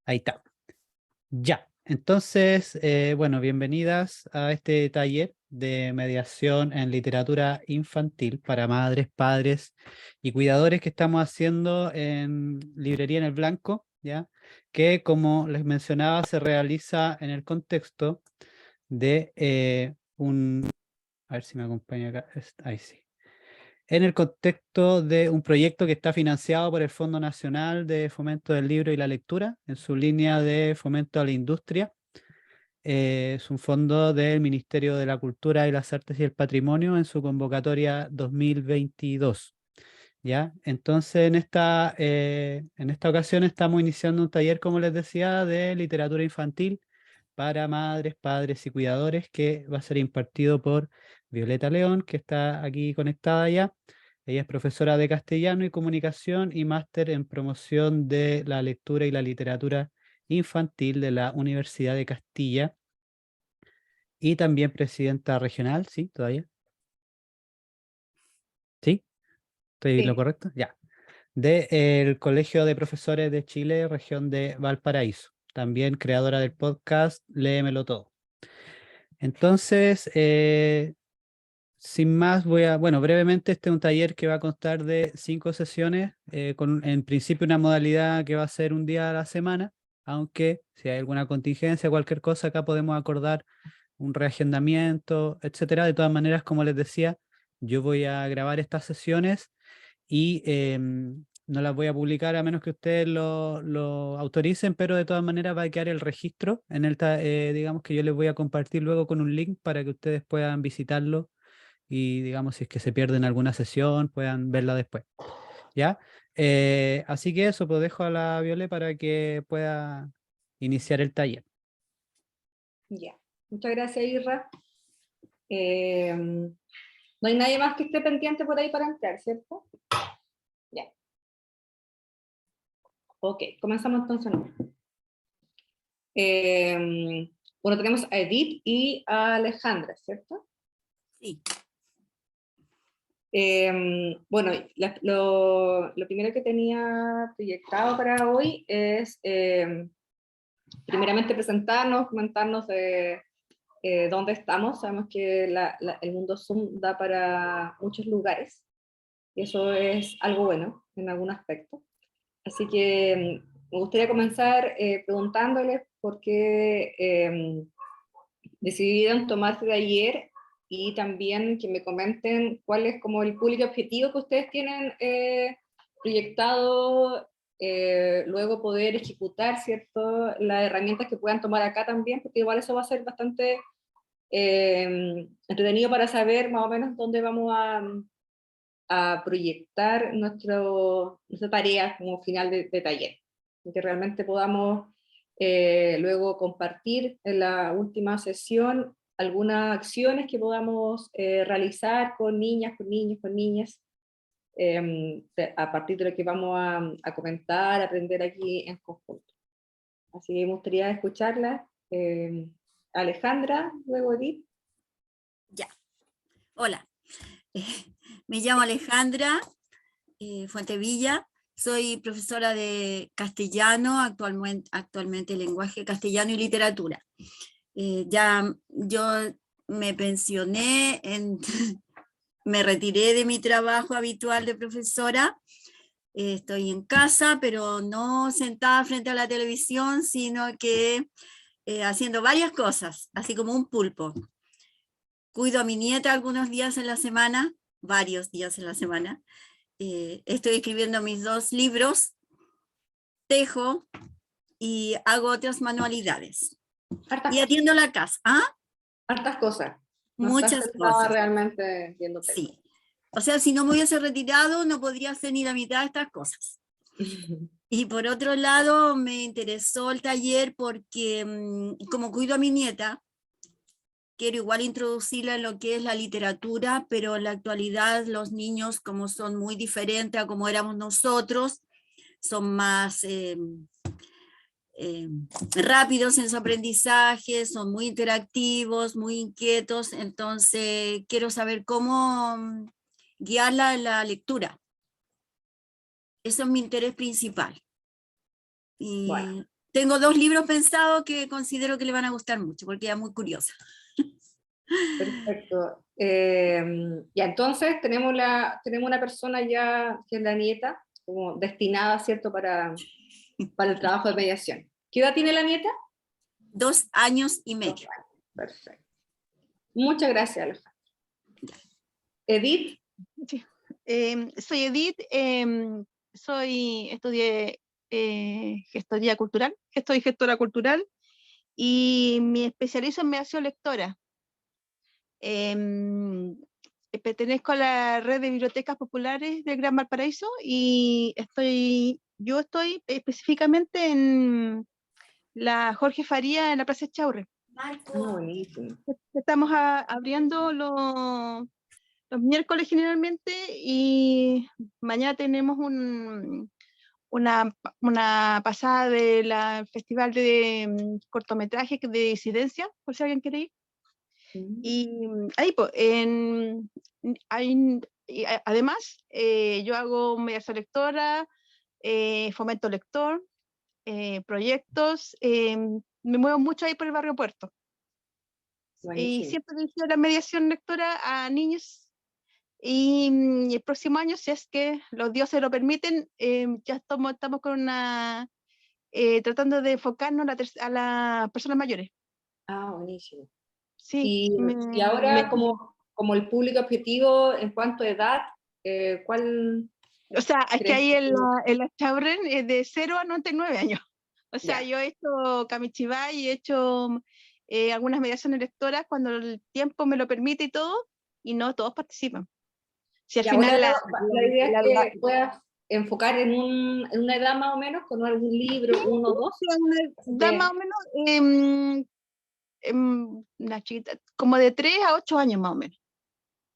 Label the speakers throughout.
Speaker 1: Ahí está. Ya. Entonces, bueno, bienvenidas a este taller de mediación en literatura infantil para madres, padres y cuidadores que estamos haciendo en Librería en el Blanco, ¿ya? Que, como les mencionaba, se realiza en el contexto de a ver si me acompaña acá, ahí sí. En el contexto de un proyecto que está financiado por el Fondo Nacional de Fomento del Libro y la Lectura, en su línea de fomento a la industria. Es un fondo del Ministerio de la Cultura y las Artes y el Patrimonio en su convocatoria 2022. ¿Ya? Entonces, en esta ocasión estamos iniciando un taller, como les decía, de literatura infantil para madres, padres y cuidadores, que va a ser impartido por Violeta León, que está aquí conectada ya. Ella es profesora de castellano y comunicación y máster en promoción de la lectura y la literatura infantil de la Universidad de Castilla y también presidenta regional, ¿sí? ¿Todavía? ¿Sí? ¿Estoy lo
Speaker 2: Sí.
Speaker 1: correcto? Ya. Del Colegio de Profesores de Chile, región de Valparaíso. También creadora del podcast Léemelo Todo. Entonces, sin más, bueno, brevemente, este es un taller que va a constar de 5 sesiones, con en principio una modalidad que va a ser un día a la semana, aunque si hay alguna contingencia, cualquier cosa, acá podemos acordar un reagendamiento, etcétera. De todas maneras, como les decía, yo voy a grabar estas sesiones y no las voy a publicar a menos que ustedes lo autoricen, pero de todas maneras va a quedar el registro en digamos que yo les voy a compartir luego con un link para que ustedes puedan visitarlo y, digamos, si es que se pierden alguna sesión, puedan verla después, ¿ya? Así que eso, pues dejo a la Viole para que pueda iniciar el taller.
Speaker 2: Ya. Muchas gracias, Irra. No hay nadie más que esté pendiente por ahí para entrar, ¿cierto? Ya. Ok, comenzamos entonces. Bueno, tenemos a Edith y a Alejandra, ¿cierto?
Speaker 3: Sí.
Speaker 2: Bueno, lo primero que tenía proyectado para hoy es primeramente presentarnos, comentarnos de dónde estamos. Sabemos que el mundo Zoom da para muchos lugares y eso es algo bueno en algún aspecto. Así que me gustaría comenzar preguntándoles por qué decidieron tomarse de ayer y también que me comenten cuál es como el público objetivo que ustedes tienen proyectado, luego poder ejecutar, ¿cierto?, las herramientas que puedan tomar acá también, porque igual eso va a ser bastante entretenido para saber más o menos dónde vamos a proyectar nuestra tarea como final de taller, que realmente podamos luego compartir en la última sesión algunas acciones que podamos realizar con niñas, con niños, con niñas, a partir de lo que vamos a comentar, aprender aquí en conjunto. Así que me gustaría escucharla. Alejandra, luego Edith.
Speaker 3: Ya. Hola. Me llamo Alejandra Fuentevilla. Soy profesora de castellano, actualmente lenguaje castellano y literatura. Ya yo me pensioné, me retiré de mi trabajo habitual de profesora. Estoy en casa, pero no sentada frente a la televisión, sino que haciendo varias cosas, así como un pulpo. Cuido a mi nieta algunos días en la semana, varios días en la semana. Estoy escribiendo mis 2 libros, tejo y hago otras manualidades. Y atiendo la casa. ¿Ah?
Speaker 2: Hartas cosas. No estás
Speaker 3: Muchas
Speaker 2: sentada
Speaker 3: cosas.
Speaker 2: realmente viendo tele.
Speaker 3: Sí. O sea, si no me hubiese retirado, no podría hacer ni la mitad de estas cosas. Y por otro lado, me interesó el taller porque como cuido a mi nieta, quiero igual introducirla en lo que es la literatura, pero en la actualidad los niños, como son muy diferentes a como éramos nosotros, son más rápidos en su aprendizaje, son muy interactivos, muy inquietos, entonces quiero saber cómo guiarla en la lectura. Eso es mi interés principal. Y
Speaker 2: Bueno.
Speaker 3: Tengo 2 libros pensados que considero que le van a gustar mucho, porque ella es muy curiosa.
Speaker 2: Perfecto. Ya entonces tenemos una persona ya que es la nieta, como destinada, ¿cierto?, para el trabajo de mediación. ¿Qué edad tiene la nieta?
Speaker 3: 2 años y
Speaker 2: 2
Speaker 3: medio.
Speaker 2: años. Perfecto. Muchas gracias, Alejandra. Edith.
Speaker 4: Sí. Soy Edith, estudié gestoría cultural, soy gestora cultural y me especializo en mediación lectora. Pertenezco a la red de bibliotecas populares del Gran Valparaíso y yo estoy específicamente en la Jorge Faría en la Plaza Echaurre.
Speaker 2: Buenísimo.
Speaker 4: Estamos abriendo los miércoles generalmente y mañana tenemos una pasada del festival de cortometrajes de disidencia, por si alguien quiere ir. Y ahí, pues, además, yo hago mediación lectora, fomento lector, proyectos, me muevo mucho ahí por el barrio Puerto. Y siempre dirijo la mediación lectora a niños. Y el próximo año, si es que los dioses lo permiten, ya estamos con tratando de enfocarnos a las personas mayores.
Speaker 2: Buenísimo.
Speaker 4: Sí,
Speaker 2: y ahora, como el público objetivo en cuanto a edad, ¿cuál?
Speaker 4: O sea, es que ahí en
Speaker 2: que-
Speaker 4: la Chabren es de 0 a 99 años. O sea,
Speaker 2: Ya.
Speaker 4: yo he hecho Kamichibai y he hecho algunas mediaciones lectoras cuando el tiempo me lo permite y todo, y no todos participan. Si al
Speaker 2: Ya, bueno,
Speaker 4: final
Speaker 2: la idea es que puedas enfocar en una edad más o menos, con algún libro, uno o dos.
Speaker 4: da más o menos una chiquita, como de 3 a 8 años más o menos.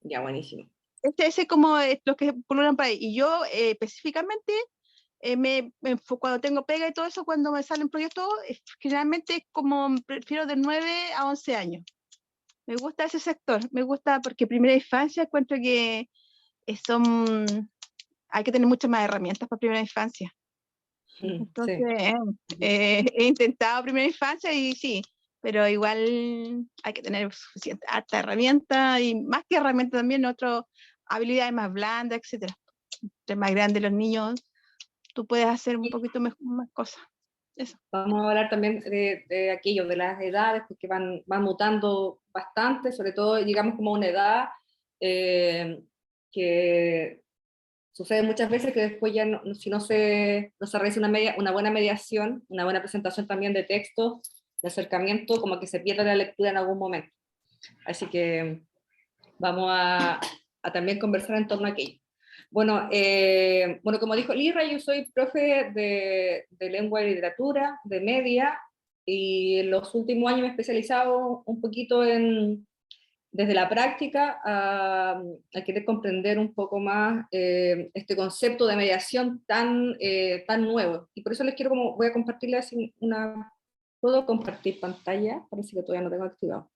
Speaker 2: Ya, buenísimo.
Speaker 4: Ese como los que pululan por ahí. Y yo específicamente, cuando tengo pega y todo eso, cuando me salen proyectos, generalmente es como prefiero de 9 a 11 años. Me gusta ese sector, me gusta porque primera infancia encuentro que hay que tener muchas más herramientas para primera infancia. Entonces,
Speaker 2: Sí.
Speaker 4: he intentado primera infancia y sí, pero igual hay que tener suficiente harta herramienta y más que herramienta también otras habilidades más blandas, etcétera. Entre más grandes los niños, tú puedes hacer un poquito más cosas. Eso.
Speaker 2: Vamos a hablar también de aquello, de las edades, porque van mutando bastante, sobre todo llegamos como a una edad que sucede muchas veces que después ya si no se realiza una buena mediación, una buena presentación también de texto, de acercamiento, como que se pierde la lectura en algún momento. Así que vamos a también conversar en torno a aquello. Bueno, como dijo Lira, yo soy profe de lengua y literatura, de media, y en los últimos años me he especializado un poquito desde la práctica a querer comprender un poco más este concepto de mediación tan nuevo. Y por eso les quiero, voy a compartirles ¿Puedo compartir pantalla? Parece que todavía no tengo activado.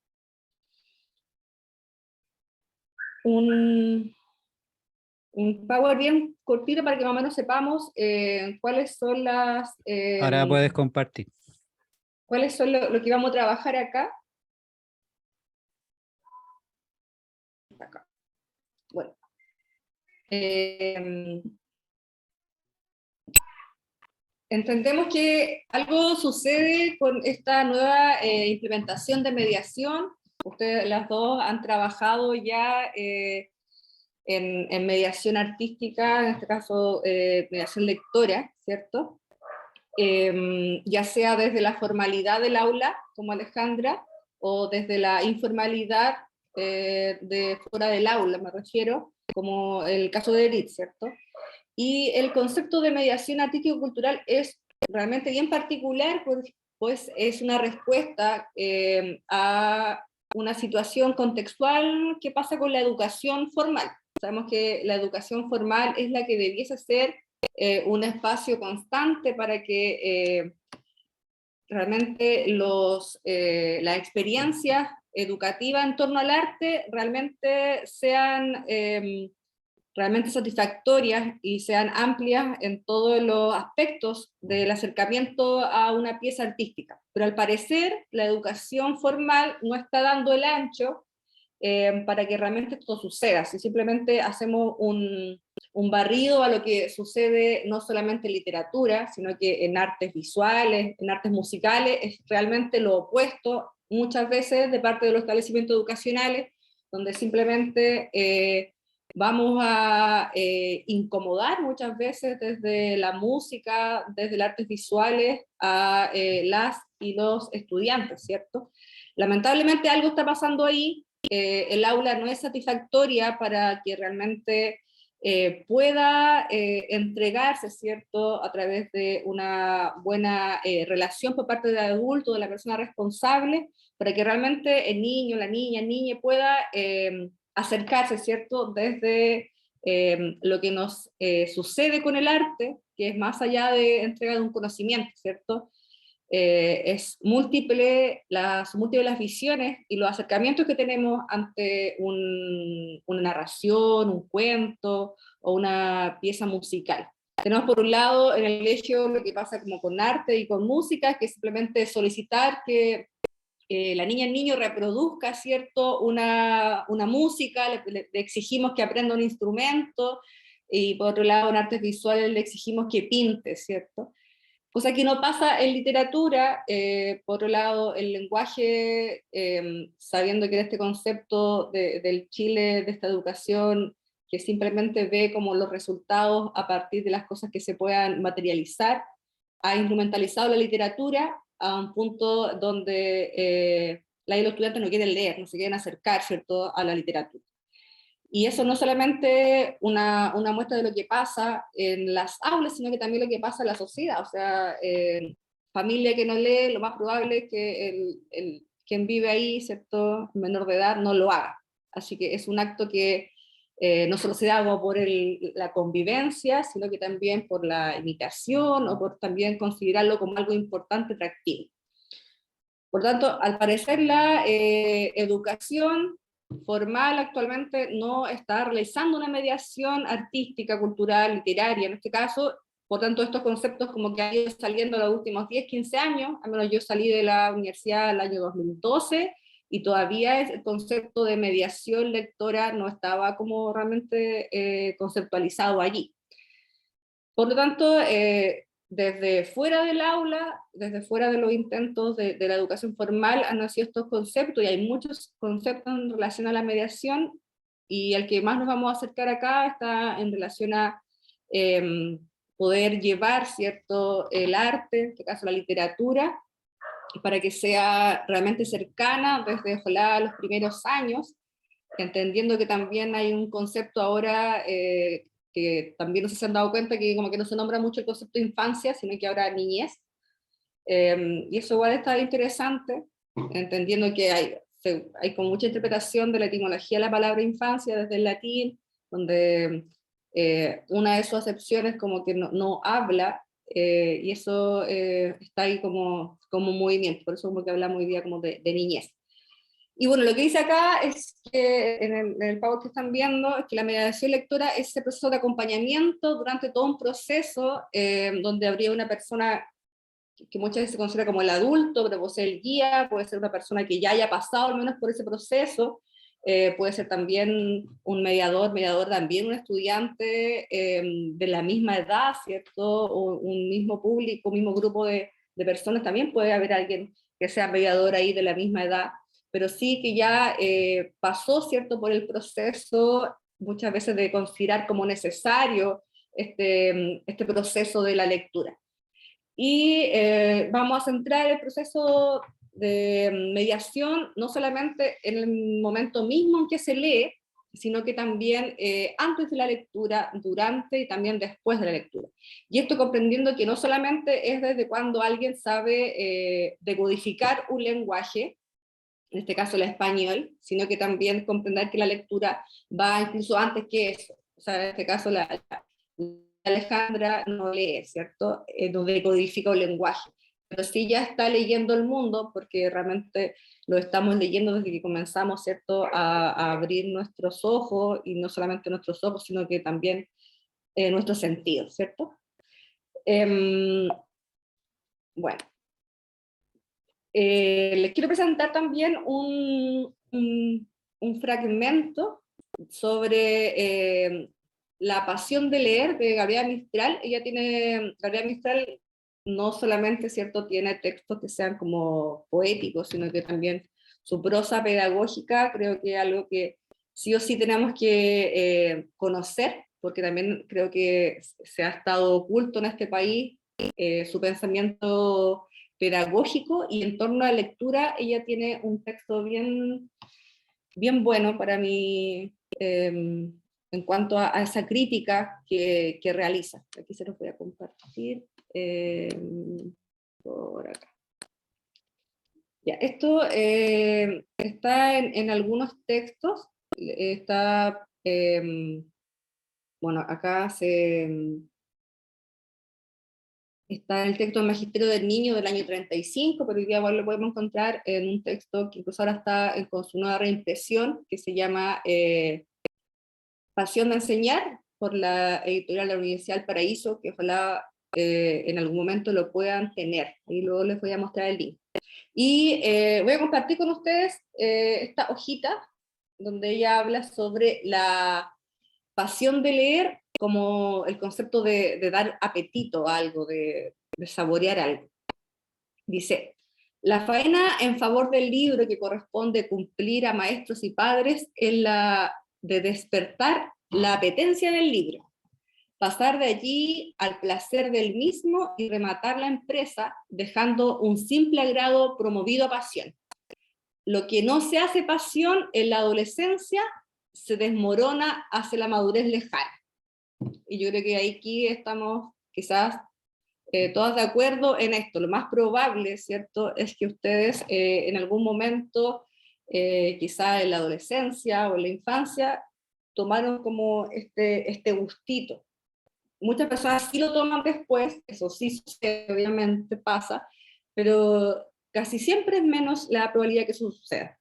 Speaker 2: Un Power bien cortito para que más o menos sepamos cuáles son
Speaker 1: Ahora puedes compartir.
Speaker 2: cuáles son lo que vamos a trabajar acá. Bueno. Entendemos que algo sucede con esta nueva implementación de mediación. Ustedes las dos han trabajado ya en mediación artística, en este caso mediación lectora, ¿cierto? Ya sea desde la formalidad del aula, como Alejandra, o desde la informalidad de fuera del aula, me refiero, como el caso de Edith, ¿cierto? Y el concepto de mediación artístico-cultural es realmente bien particular, pues es una respuesta a una situación contextual que pasa con la educación formal. Sabemos que la educación formal es la que debiese ser un espacio constante para que realmente las experiencias educativas en torno al arte realmente sean realmente satisfactorias y sean amplias en todos los aspectos del acercamiento a una pieza artística. Pero al parecer la educación formal no está dando el ancho para que realmente esto suceda. Si simplemente hacemos un barrido a lo que sucede no solamente en literatura, sino que en artes visuales, en artes musicales, es realmente lo opuesto muchas veces de parte de los establecimientos educacionales, donde simplemente vamos a incomodar muchas veces desde la música, desde las artes visuales a las y los estudiantes, ¿cierto? Lamentablemente algo está pasando ahí, el aula no es satisfactoria para que realmente pueda entregarse, ¿cierto?, a través de una buena relación por parte del adulto, de la persona responsable, para que realmente el niño, la niña pueda acercarse, ¿cierto?, desde lo que nos sucede con el arte, que es más allá de entrega de un conocimiento, ¿cierto? Es múltiple, las múltiples visiones y los acercamientos que tenemos ante una narración, un cuento o una pieza musical. Tenemos por un lado en el hecho lo que pasa como con arte y con música, que es simplemente solicitar que la niña, el niño reproduzca, ¿cierto?, una música, le exigimos que aprenda un instrumento, y por otro lado en artes visuales le exigimos que pinte, ¿cierto? Cosa que no pasa en literatura. Por otro lado, el lenguaje, sabiendo que en este concepto del Chile, de esta educación, que simplemente ve como los resultados a partir de las cosas que se puedan materializar, ha instrumentalizado la literatura a un punto donde los estudiantes no quieren leer, no se quieren acercar, ¿cierto?, a la literatura. Y eso no solamente una muestra de lo que pasa en las aulas, sino que también lo que pasa en la sociedad. O sea, familia que no lee, lo más probable es que quien vive ahí, ¿cierto?, menor de edad, no lo haga. Así que es un acto que no solo se da por la convivencia, sino que también por la imitación o por también considerarlo como algo importante, atractivo. Por tanto, al parecer la educación formal actualmente no está realizando una mediación artística, cultural, literaria, en este caso. Por tanto, estos conceptos como que han ido saliendo los últimos 10, 15 años, al menos yo salí de la universidad el año 2012, y todavía el concepto de mediación lectora no estaba como realmente conceptualizado allí. Por lo tanto, desde fuera del aula, desde fuera de los intentos de la educación formal, han nacido estos conceptos, y hay muchos conceptos en relación a la mediación, y el que más nos vamos a acercar acá está en relación a poder llevar, ¿cierto?, el arte, en este caso la literatura, para que sea realmente cercana desde, ojalá, los primeros años, entendiendo que también hay un concepto ahora que también no sé si se han dado cuenta, que como que no se nombra mucho el concepto de infancia, sino que ahora niñez, y eso igual está interesante, entendiendo que hay como mucha interpretación de la etimología de la palabra infancia desde el latín, donde una de sus acepciones como que no habla, y eso está ahí como movimiento, por eso como que hablamos hoy día como de niñez. Y bueno, lo que dice acá es que en el PowerPoint que están viendo, es que la mediación lectora es ese proceso de acompañamiento durante todo un proceso donde habría una persona que muchas veces se considera como el adulto, pero puede ser el guía, puede ser una persona que ya haya pasado al menos por ese proceso, puede ser también un mediador también un estudiante de la misma edad, ¿cierto? O un mismo público, un mismo grupo de personas, también puede haber alguien que sea mediador ahí de la misma edad, pero sí que ya pasó, ¿cierto?, por el proceso muchas veces de considerar como necesario este proceso de la lectura. Y vamos a centrar el proceso de mediación no solamente en el momento mismo en que se lee, sino que también antes de la lectura, durante y también después de la lectura. Y esto comprendiendo que no solamente es desde cuando alguien sabe decodificar un lenguaje, en este caso el español, sino que también comprender que la lectura va incluso antes que eso. O sea, en este caso la Alejandra no lee, ¿cierto? No decodifica un lenguaje. pero sí ya está leyendo el mundo, porque realmente lo estamos leyendo desde que comenzamos, ¿cierto?, a abrir nuestros ojos, y no solamente nuestros ojos, sino que también nuestros sentidos, ¿cierto? Bueno, les quiero presentar también un fragmento sobre La pasión de leer de Gabriela Mistral. Gabriela Mistral no solamente, ¿cierto?, tiene textos que sean como poéticos, sino que también su prosa pedagógica creo que es algo que sí o sí tenemos que conocer, porque también creo que se ha estado oculto en este país su pensamiento pedagógico, y en torno a la lectura ella tiene un texto bien, bien bueno para mí, en cuanto a esa crítica que realiza. Aquí se los voy a compartir. Por acá. Ya, esto está en algunos textos, está, bueno, acá está el texto del Magisterio del Niño del año 35, pero hoy día igual lo podemos encontrar en un texto que incluso ahora está con su nueva reimpresión, que se llama Pasión de Enseñar, por la editorial de la Universidad del Paraíso, que ojalá en algún momento lo puedan tener. Ahí luego les voy a mostrar el link. Y voy a compartir con ustedes esta hojita, donde ella habla sobre la pasión de leer como el concepto de dar apetito a algo, de saborear algo. Dice: la faena en favor del libro que corresponde cumplir a maestros y padres es la de despertar la apetencia del libro, pasar de allí al placer del mismo y rematar la empresa dejando un simple agrado promovido a pasión. Lo que no se hace pasión en la adolescencia se desmorona hacia la madurez lejana. Y yo creo que aquí estamos quizás todas de acuerdo en esto. Lo más probable, ¿cierto?, es que ustedes en algún momento, quizás en la adolescencia o en la infancia, tomaron como este gustito. Muchas personas sí lo toman después, eso sí sucede, obviamente pasa, pero casi siempre es menos la probabilidad que eso suceda.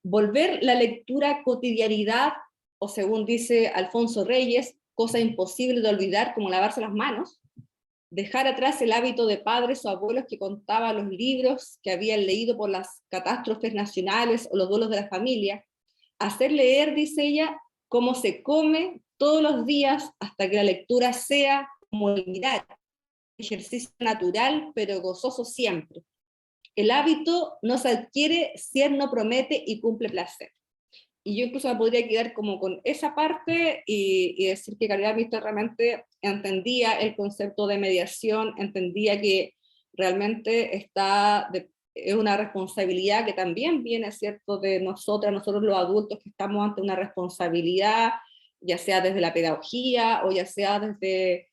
Speaker 2: Volver la lectura cotidianidad, o según dice Alfonso Reyes, cosa imposible de olvidar como lavarse las manos, dejar atrás el hábito de padres o abuelos que contaban los libros que habían leído por las catástrofes nacionales o los duelos de la familia, hacer leer, dice ella, cómo se come todos los días hasta que la lectura sea como el mirar, ejercicio natural pero gozoso siempre. El hábito no se adquiere si él no promete y cumple placer. Y yo incluso me podría quedar como con esa parte y decir que Gabriela Mistral realmente entendía el concepto de mediación, entendía que realmente es una responsabilidad que también viene, ¿cierto?, de nosotros los adultos, que estamos ante una responsabilidad, ya sea desde la pedagogía o ya sea desde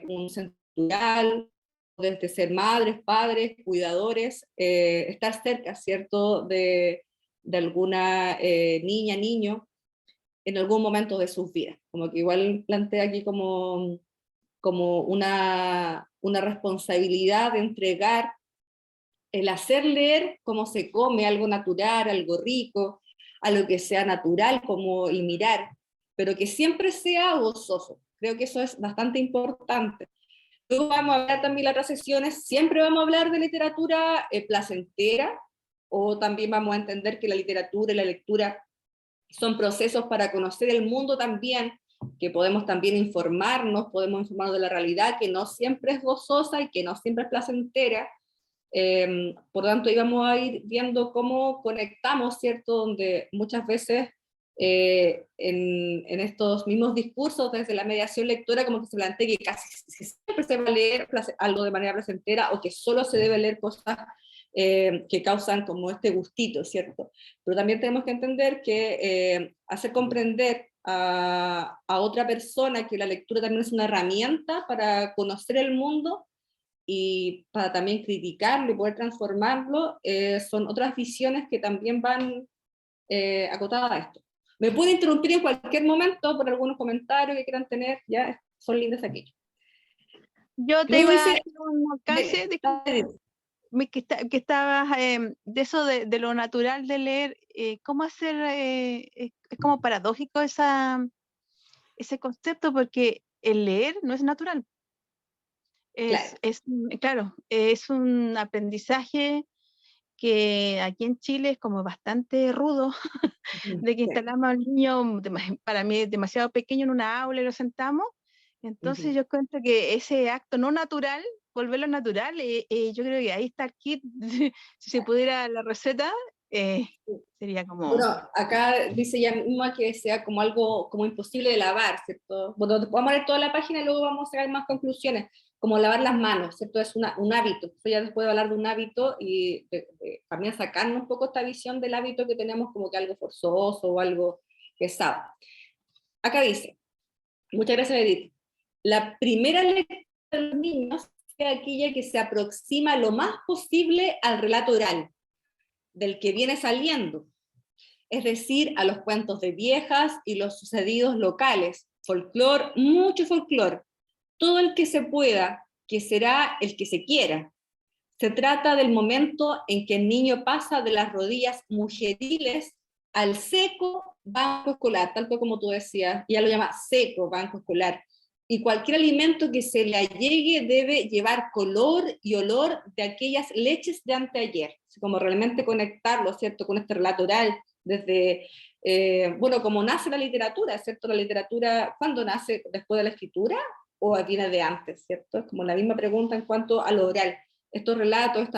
Speaker 2: un centro cultural, desde ser madres, padres, cuidadores, estar cerca, ¿cierto?, de alguna niña, niño, en algún momento de sus vidas. Como que igual plantea aquí como una responsabilidad de entregar el hacer leer como se come, algo natural, algo rico, algo que sea natural como el mirar, pero que siempre sea gozoso. Creo que eso es bastante importante. Luego vamos a hablar también en otras sesiones, siempre vamos a hablar de literatura placentera, o también vamos a entender que la literatura y la lectura son procesos para conocer el mundo también, que podemos también informarnos de la realidad, que no siempre es gozosa y que no siempre es placentera. Por tanto, ahí vamos a ir viendo cómo conectamos, ¿cierto?, donde muchas veces en estos mismos discursos desde la mediación lectora como que se plantea que casi siempre se va a leer algo de manera placentera, o que solo se debe leer cosas que causan como este gustito, ¿cierto? Pero también tenemos que entender que hacer comprender a otra persona que la lectura también es una herramienta para conocer el mundo y para también criticarlo y poder transformarlo, son otras visiones que también van acotadas a esto. Me puede interrumpir en cualquier momento por algunos comentarios que quieran tener, ya son lindos aquellos.
Speaker 4: Yo te
Speaker 2: Luego
Speaker 4: iba a
Speaker 2: dice,
Speaker 4: hacer un alcance de que estabas de eso de lo natural de leer, cómo hacer, es como paradójico ese concepto, porque el leer no es natural.
Speaker 2: claro,
Speaker 4: Claro, es un aprendizaje que aquí en Chile es como bastante rudo, de que
Speaker 2: sí,
Speaker 4: instalamos al niño, para mí demasiado pequeño, en una aula y lo sentamos. Entonces
Speaker 2: ujú.
Speaker 4: yo cuento que ese acto no natural, volverlo natural, yo creo que ahí está el kit. Si se pudiera la receta, eh, sería como,
Speaker 2: Bueno, acá dice ya mismo que sea como algo como imposible de lavar, ¿cierto? Bueno, vamos a ver toda la página y luego vamos a sacar más conclusiones, como lavar las manos, ¿cierto? Es un hábito. Esto ya después de hablar de un hábito y también sacarnos un poco esta visión del hábito que tenemos como que algo forzoso o algo pesado. Acá dice, muchas gracias Edith, la primera lectura de los niños es aquella que se aproxima lo más posible al relato oral, del que viene saliendo, es decir, a los cuentos de viejas y los sucedidos locales, folclor, mucho folclor, todo el que se pueda, que será el que se quiera. Se trata del momento en que el niño pasa de las rodillas mujeriles al seco banco escolar, tal como tú decías, ya lo llama seco banco escolar, y cualquier alimento que se le allegue debe llevar color y olor de aquellas leches de anteayer, así como realmente conectarlo, ¿cierto?, con este relato oral, desde, bueno, como nace la literatura, ¿cierto? La literatura, ¿cuándo nace? ¿Después de la escritura o viene de antes, ¿cierto? Es como la misma pregunta en cuanto a lo oral. Estos relatos,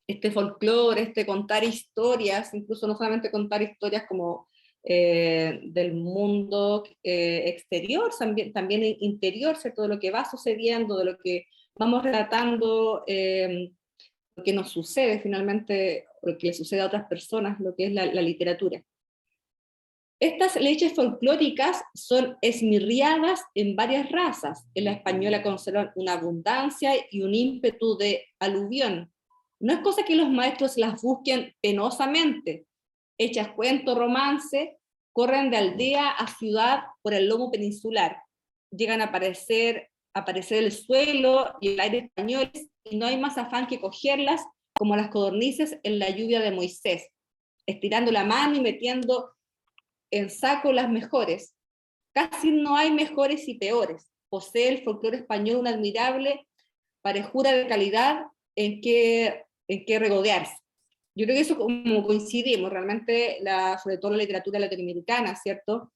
Speaker 2: este folclore, este contar historias, incluso no solamente contar historias como del mundo exterior, también interior, ¿cierto? De lo que va sucediendo, de lo que vamos relatando, lo que nos sucede finalmente, lo que le sucede a otras personas, lo que es la literatura. Estas leches folclóricas son esmirriadas en varias razas. En la española conservan una abundancia y un ímpetu de aluvión. No es cosa que los maestros las busquen penosamente. Hechas cuento, romance, corren de aldea a ciudad por el lomo peninsular. Llegan a aparecer el suelo y el aire españoles, y no hay más afán que cogerlas como las codornices en la lluvia de Moisés, estirando la mano y metiendo en saco las mejores. Casi no hay mejores y peores. Posee el folclore español una admirable parejura de calidad en que regodearse. Yo creo que eso como coincidimos, realmente, sobre todo la literatura latinoamericana, ¿cierto?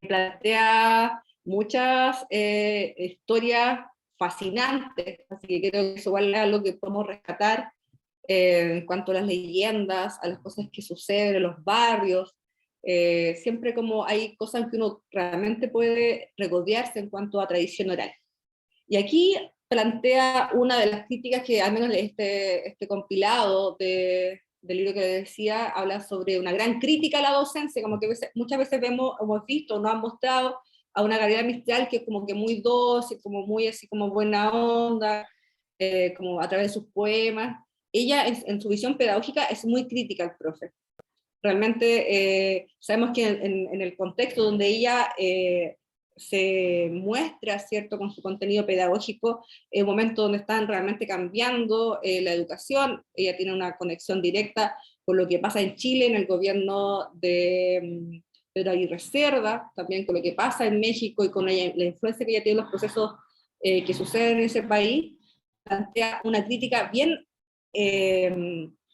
Speaker 2: Plantea muchas historias fascinantes, así que creo que eso igual es algo que podemos rescatar en cuanto a las leyendas, a las cosas que suceden en los barrios, siempre como hay cosas que uno realmente puede regodearse en cuanto a tradición oral. Y aquí plantea una de las críticas que al menos este compilado del libro que decía, habla sobre una gran crítica a la docencia, como que muchas veces hemos visto, nos han mostrado a una Gabriela Mistral que es como que muy dócil, como muy así como buena onda, como a través de sus poemas. Ella en su visión pedagógica es muy crítica al profe. Realmente sabemos que en el contexto donde ella se muestra, ¿cierto?, con su contenido pedagógico, en un momento donde están realmente cambiando la educación, ella tiene una conexión directa con lo que pasa en Chile, en el gobierno de Pedro Aguirre Cerda, también con lo que pasa en México y con la influencia que ella tiene en los procesos que suceden en ese país, plantea una crítica bien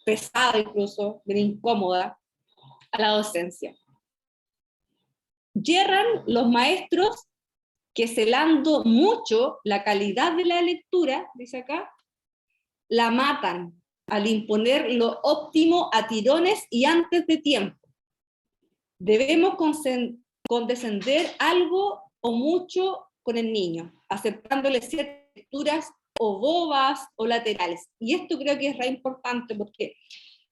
Speaker 2: pesada incluso, bien incómoda, a la docencia. Yerran los maestros que celando mucho la calidad de la lectura, dice acá, la matan al imponer lo óptimo a tirones y antes de tiempo. Debemos condescender algo o mucho con el niño, aceptándole ciertas lecturas o bobas o laterales. Y esto creo que es re importante porque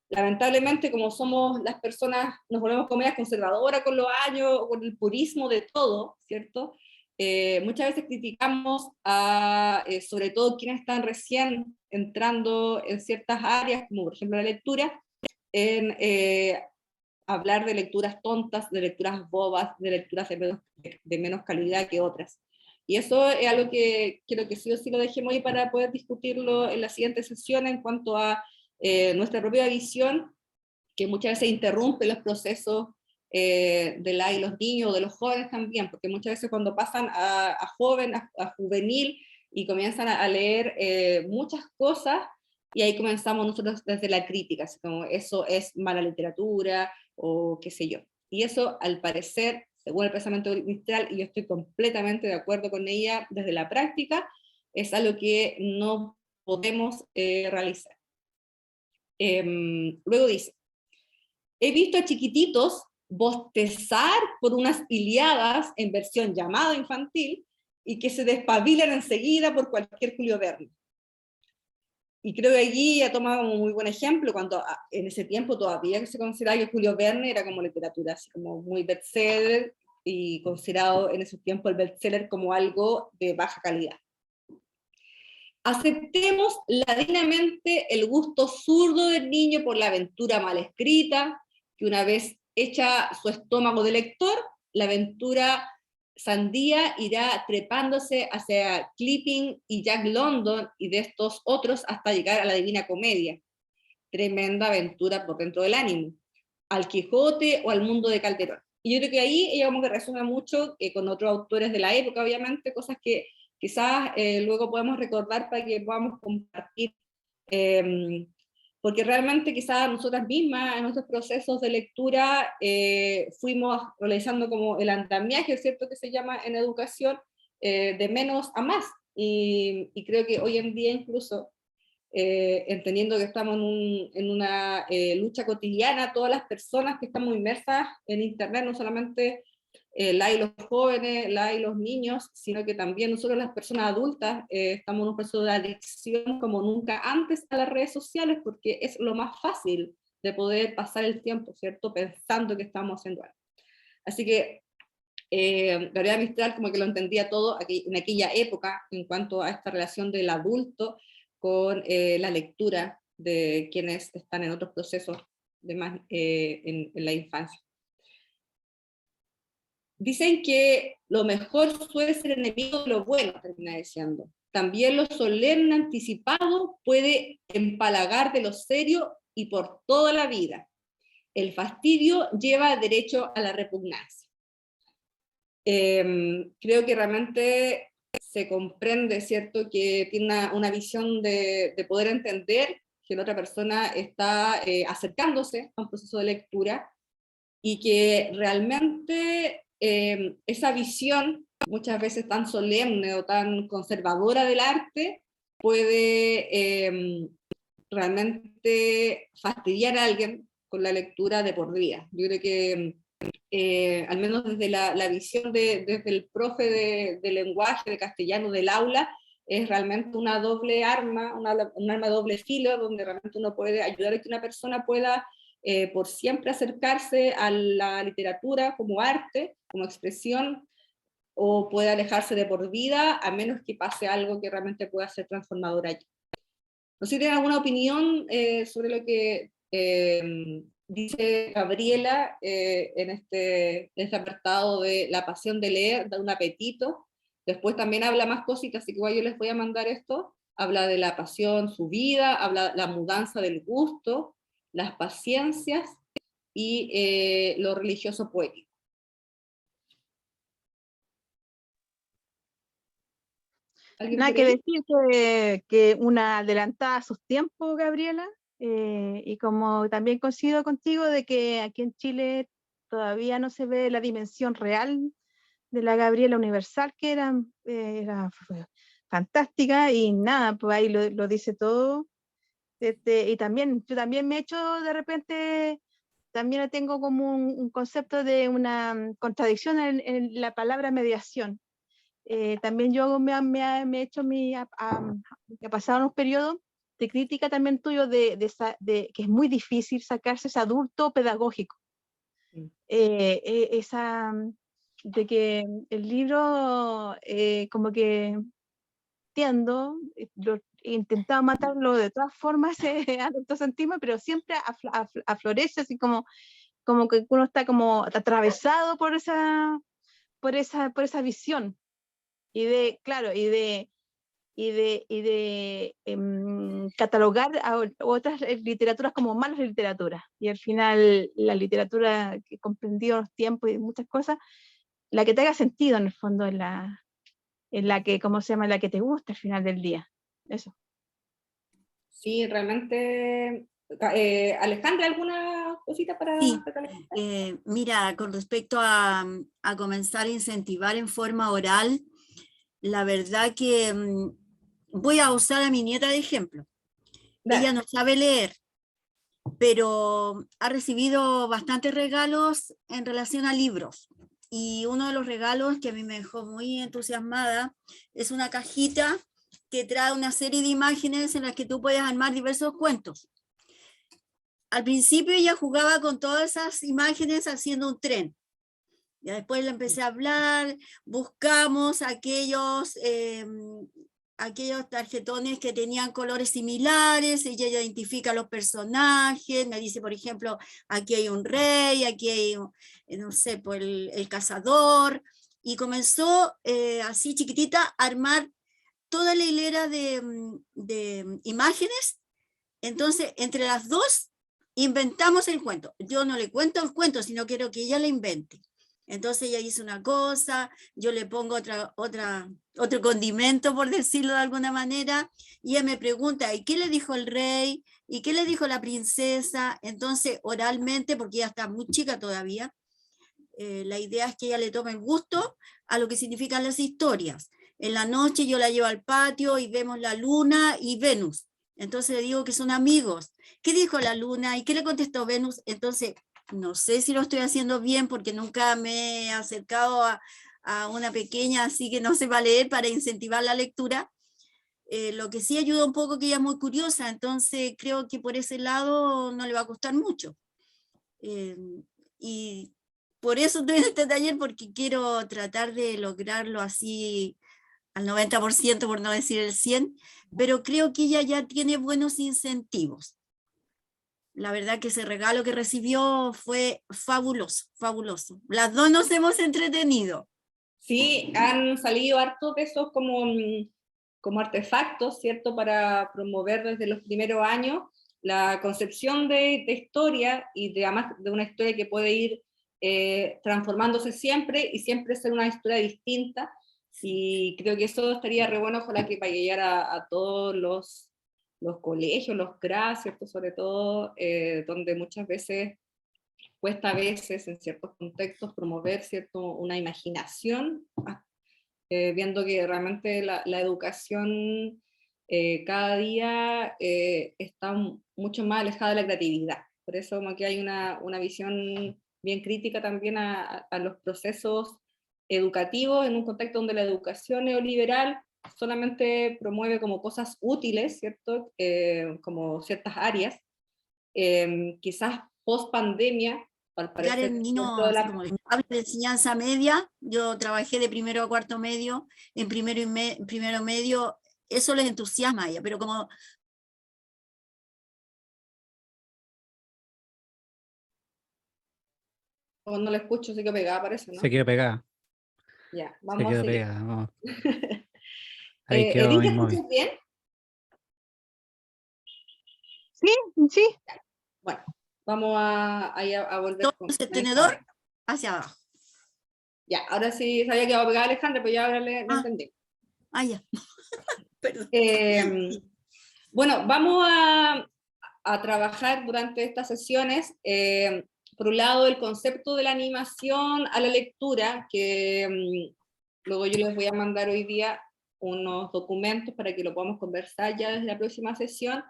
Speaker 2: lamentablemente, como somos las personas, nos volvemos comedias conservadoras con los años, con el purismo de todo, ¿cierto? Muchas veces criticamos a, sobre todo quienes están recién entrando en ciertas áreas, como por ejemplo la lectura, en hablar de lecturas tontas, de lecturas bobas, de lecturas de menos calidad que otras. Y eso es algo que quiero que sí o sí lo dejemos ahí para poder discutirlo en la siguiente sesión en cuanto a nuestra propia visión, que muchas veces interrumpe los procesos de la y los niños, o de los jóvenes también, porque muchas veces cuando pasan a joven, a juvenil, y comienzan a leer muchas cosas, y ahí comenzamos nosotros desde la crítica, así como eso es mala literatura, o qué sé yo. Y eso, al parecer, según el pensamiento Mistral, y yo estoy completamente de acuerdo con ella desde la práctica, es algo que no podemos realizar. Luego dice, he visto a chiquititos bostezar por unas iliadas en versión llamada infantil y que se despabilan enseguida por cualquier Julio Verne. Y creo que allí ha tomado un muy buen ejemplo, cuando en ese tiempo todavía se consideraba que Julio Verne era como literatura, así como muy bestseller, y considerado en ese tiempo el bestseller como algo de baja calidad. Aceptemos ladinamente el gusto zurdo del niño por la aventura mal escrita, que una vez hecha su estómago de lector, la aventura sandía irá trepándose hacia Clipping y Jack London y de estos otros hasta llegar a la Divina Comedia. Tremenda aventura por dentro del ánimo. Al Quijote o al mundo de Calderón. Y yo creo que ahí ella como que resume mucho con otros autores de la época, obviamente, cosas que quizás luego podemos recordar para que podamos compartir, porque realmente quizás nosotras mismas en nuestros procesos de lectura fuimos realizando como el andamiaje, ¿cierto?, que se llama en educación, de menos a más, y creo que hoy en día incluso, entendiendo que estamos en una lucha cotidiana, todas las personas que estamos inmersas en Internet, no solamente la y los jóvenes, la y los niños, sino que también nosotros las personas adultas estamos en un proceso de adicción como nunca antes a las redes sociales, porque es lo más fácil de poder pasar el tiempo, ¿cierto?, pensando que estamos haciendo algo. Así que Gabriela Mistral como que lo entendía todo en aquella época en cuanto a esta relación del adulto con la lectura de quienes están en otros procesos de más, en la infancia. Dicen que lo mejor suele ser enemigo de lo bueno, termina diciendo. También lo solemne anticipado puede empalagar de lo serio y por toda la vida. El fastidio lleva derecho a la repugnancia. Creo que realmente se comprende, ¿cierto?, que tiene una visión de poder entender que la otra persona está acercándose a un proceso de lectura, y que realmente esa visión, muchas veces tan solemne o tan conservadora del arte, puede realmente fastidiar a alguien con la lectura de por vida. Yo creo que al menos desde la visión desde el profe de lenguaje, de castellano del aula, es realmente una doble arma, un arma de doble filo, donde realmente uno puede ayudar a que una persona pueda por siempre acercarse a la literatura como arte, como expresión, o puede alejarse de por vida, a menos que pase algo que realmente pueda ser transformador allí. No sé si tienen alguna opinión sobre lo que dice Gabriela en este apartado de la pasión de leer, da un apetito. Después también habla más cositas, así que igual yo les voy a mandar esto. Habla de la pasión, su vida, habla de la mudanza del gusto, las paciencias y lo religioso poético.
Speaker 4: Nada que decir que una adelantada a sus tiempos, Gabriela, y como también coincido contigo de que aquí en Chile todavía no se ve la dimensión real de la Gabriela Universal, que era fantástica, y nada, pues ahí lo dice todo. Y también, yo también me he hecho de repente, también tengo como un concepto de una contradicción en la palabra mediación. También yo me he hecho he pasado unos periodos de crítica también tuyo de que es muy difícil sacarse ese adulto pedagógico. De que el libro como que entiendo, he intentado matarlo de todas formas, adulto sentime, pero siempre aflorece así como que uno está como atravesado por esa visión. claro, catalogar a otras literaturas como malas literaturas. Y al final la literatura que comprendió los tiempos y muchas cosas, la que te haga sentido en el fondo es la que, ¿cómo se llama? La que te gusta al final del día. Eso.
Speaker 2: Sí, realmente. Alejandra, ¿alguna cosita para
Speaker 3: Sí,
Speaker 2: recalcar?
Speaker 3: mira, con respecto a comenzar a incentivar en forma oral, la verdad que voy a usar a mi nieta de ejemplo. Ella
Speaker 2: Dale.
Speaker 3: no sabe leer, pero ha recibido bastantes regalos en relación a libros. Y uno de los regalos que a mí me dejó muy entusiasmada es una cajita que trae una serie de imágenes en las que tú puedes armar diversos cuentos. Al principio ella jugaba con todas esas imágenes haciendo un tren. Ya después le empecé a hablar, buscamos aquellos tarjetones que tenían colores similares, ella identifica los personajes, me dice, por ejemplo, aquí hay un rey, aquí hay, no sé, pues el cazador, y comenzó así chiquitita a armar toda la hilera de imágenes. Entonces, entre las dos, inventamos el cuento. Yo no le cuento el cuento, sino quiero que ella le invente. Entonces ella hizo una cosa, yo le pongo otro condimento, por decirlo de alguna manera, y ella me pregunta, ¿y qué le dijo el rey? ¿Y qué le dijo la princesa? Entonces, oralmente, porque ella está muy chica todavía, la idea es que ella le tome el gusto a lo que significan las historias. En la noche yo la llevo al patio y vemos la luna y Venus. Entonces le digo que son amigos. ¿Qué dijo la luna? ¿Y qué le contestó Venus? Entonces, no sé si lo estoy haciendo bien porque nunca me he acercado a una pequeña así que no sepa leer para incentivar la lectura. Lo que sí ayuda un poco que ella es muy curiosa, entonces creo que por ese lado no le va a costar mucho. Y por eso estoy en este taller, porque quiero tratar de lograrlo así al 90%, por no decir el 100%, pero creo que ella ya tiene buenos incentivos. La verdad que ese regalo que recibió fue fabuloso, fabuloso. Las dos nos hemos entretenido.
Speaker 2: Sí, han salido hartos de esos como artefactos, ¿cierto? Para promover desde los primeros años la concepción de historia y además de una historia que puede ir transformándose siempre y siempre ser una historia distinta. Y creo que eso estaría re bueno, ojalá que para llegar a todos los colegios, los CRA, ¿cierto? Sobre todo, donde muchas veces cuesta a veces en ciertos contextos promover, ¿cierto? Una imaginación, viendo que realmente la educación cada día está mucho más alejada de la creatividad. Por eso como que hay una visión bien crítica también a los procesos educativos en un contexto donde la educación neoliberal solamente promueve como cosas útiles, ¿cierto? Como ciertas áreas. Quizás post pandemia, al parecer,
Speaker 3: En
Speaker 2: dentro
Speaker 3: niños,
Speaker 2: de
Speaker 3: así
Speaker 2: la.
Speaker 3: como de enseñanza media, yo trabajé de primero a cuarto medio, en primero medio, eso les entusiasma a ella, pero como
Speaker 2: No la escucho, se quedó pegada, parece, ¿no?
Speaker 1: Se quedó pegada,
Speaker 2: Ya,
Speaker 1: se
Speaker 2: vamos a
Speaker 1: quedó
Speaker 2: seguir.
Speaker 1: pegada. Vamos. Ahí quedó
Speaker 2: Edith, ¿te
Speaker 1: inmóvil.
Speaker 2: escuchas bien?
Speaker 4: Sí, sí.
Speaker 2: Bueno, vamos a volver
Speaker 3: todo
Speaker 2: con
Speaker 3: ese tenedor
Speaker 2: Alejandra.
Speaker 3: hacia abajo.
Speaker 2: Ya, ahora sí se había quedado pegada Alejandra, pero ya ahora le entendí.
Speaker 3: Ya. Perdón.
Speaker 2: Bueno, vamos a trabajar durante estas sesiones, por un lado, el concepto de la animación a la lectura, que luego yo les voy a mandar hoy día unos documentos para que lo podamos conversar ya desde la próxima sesión,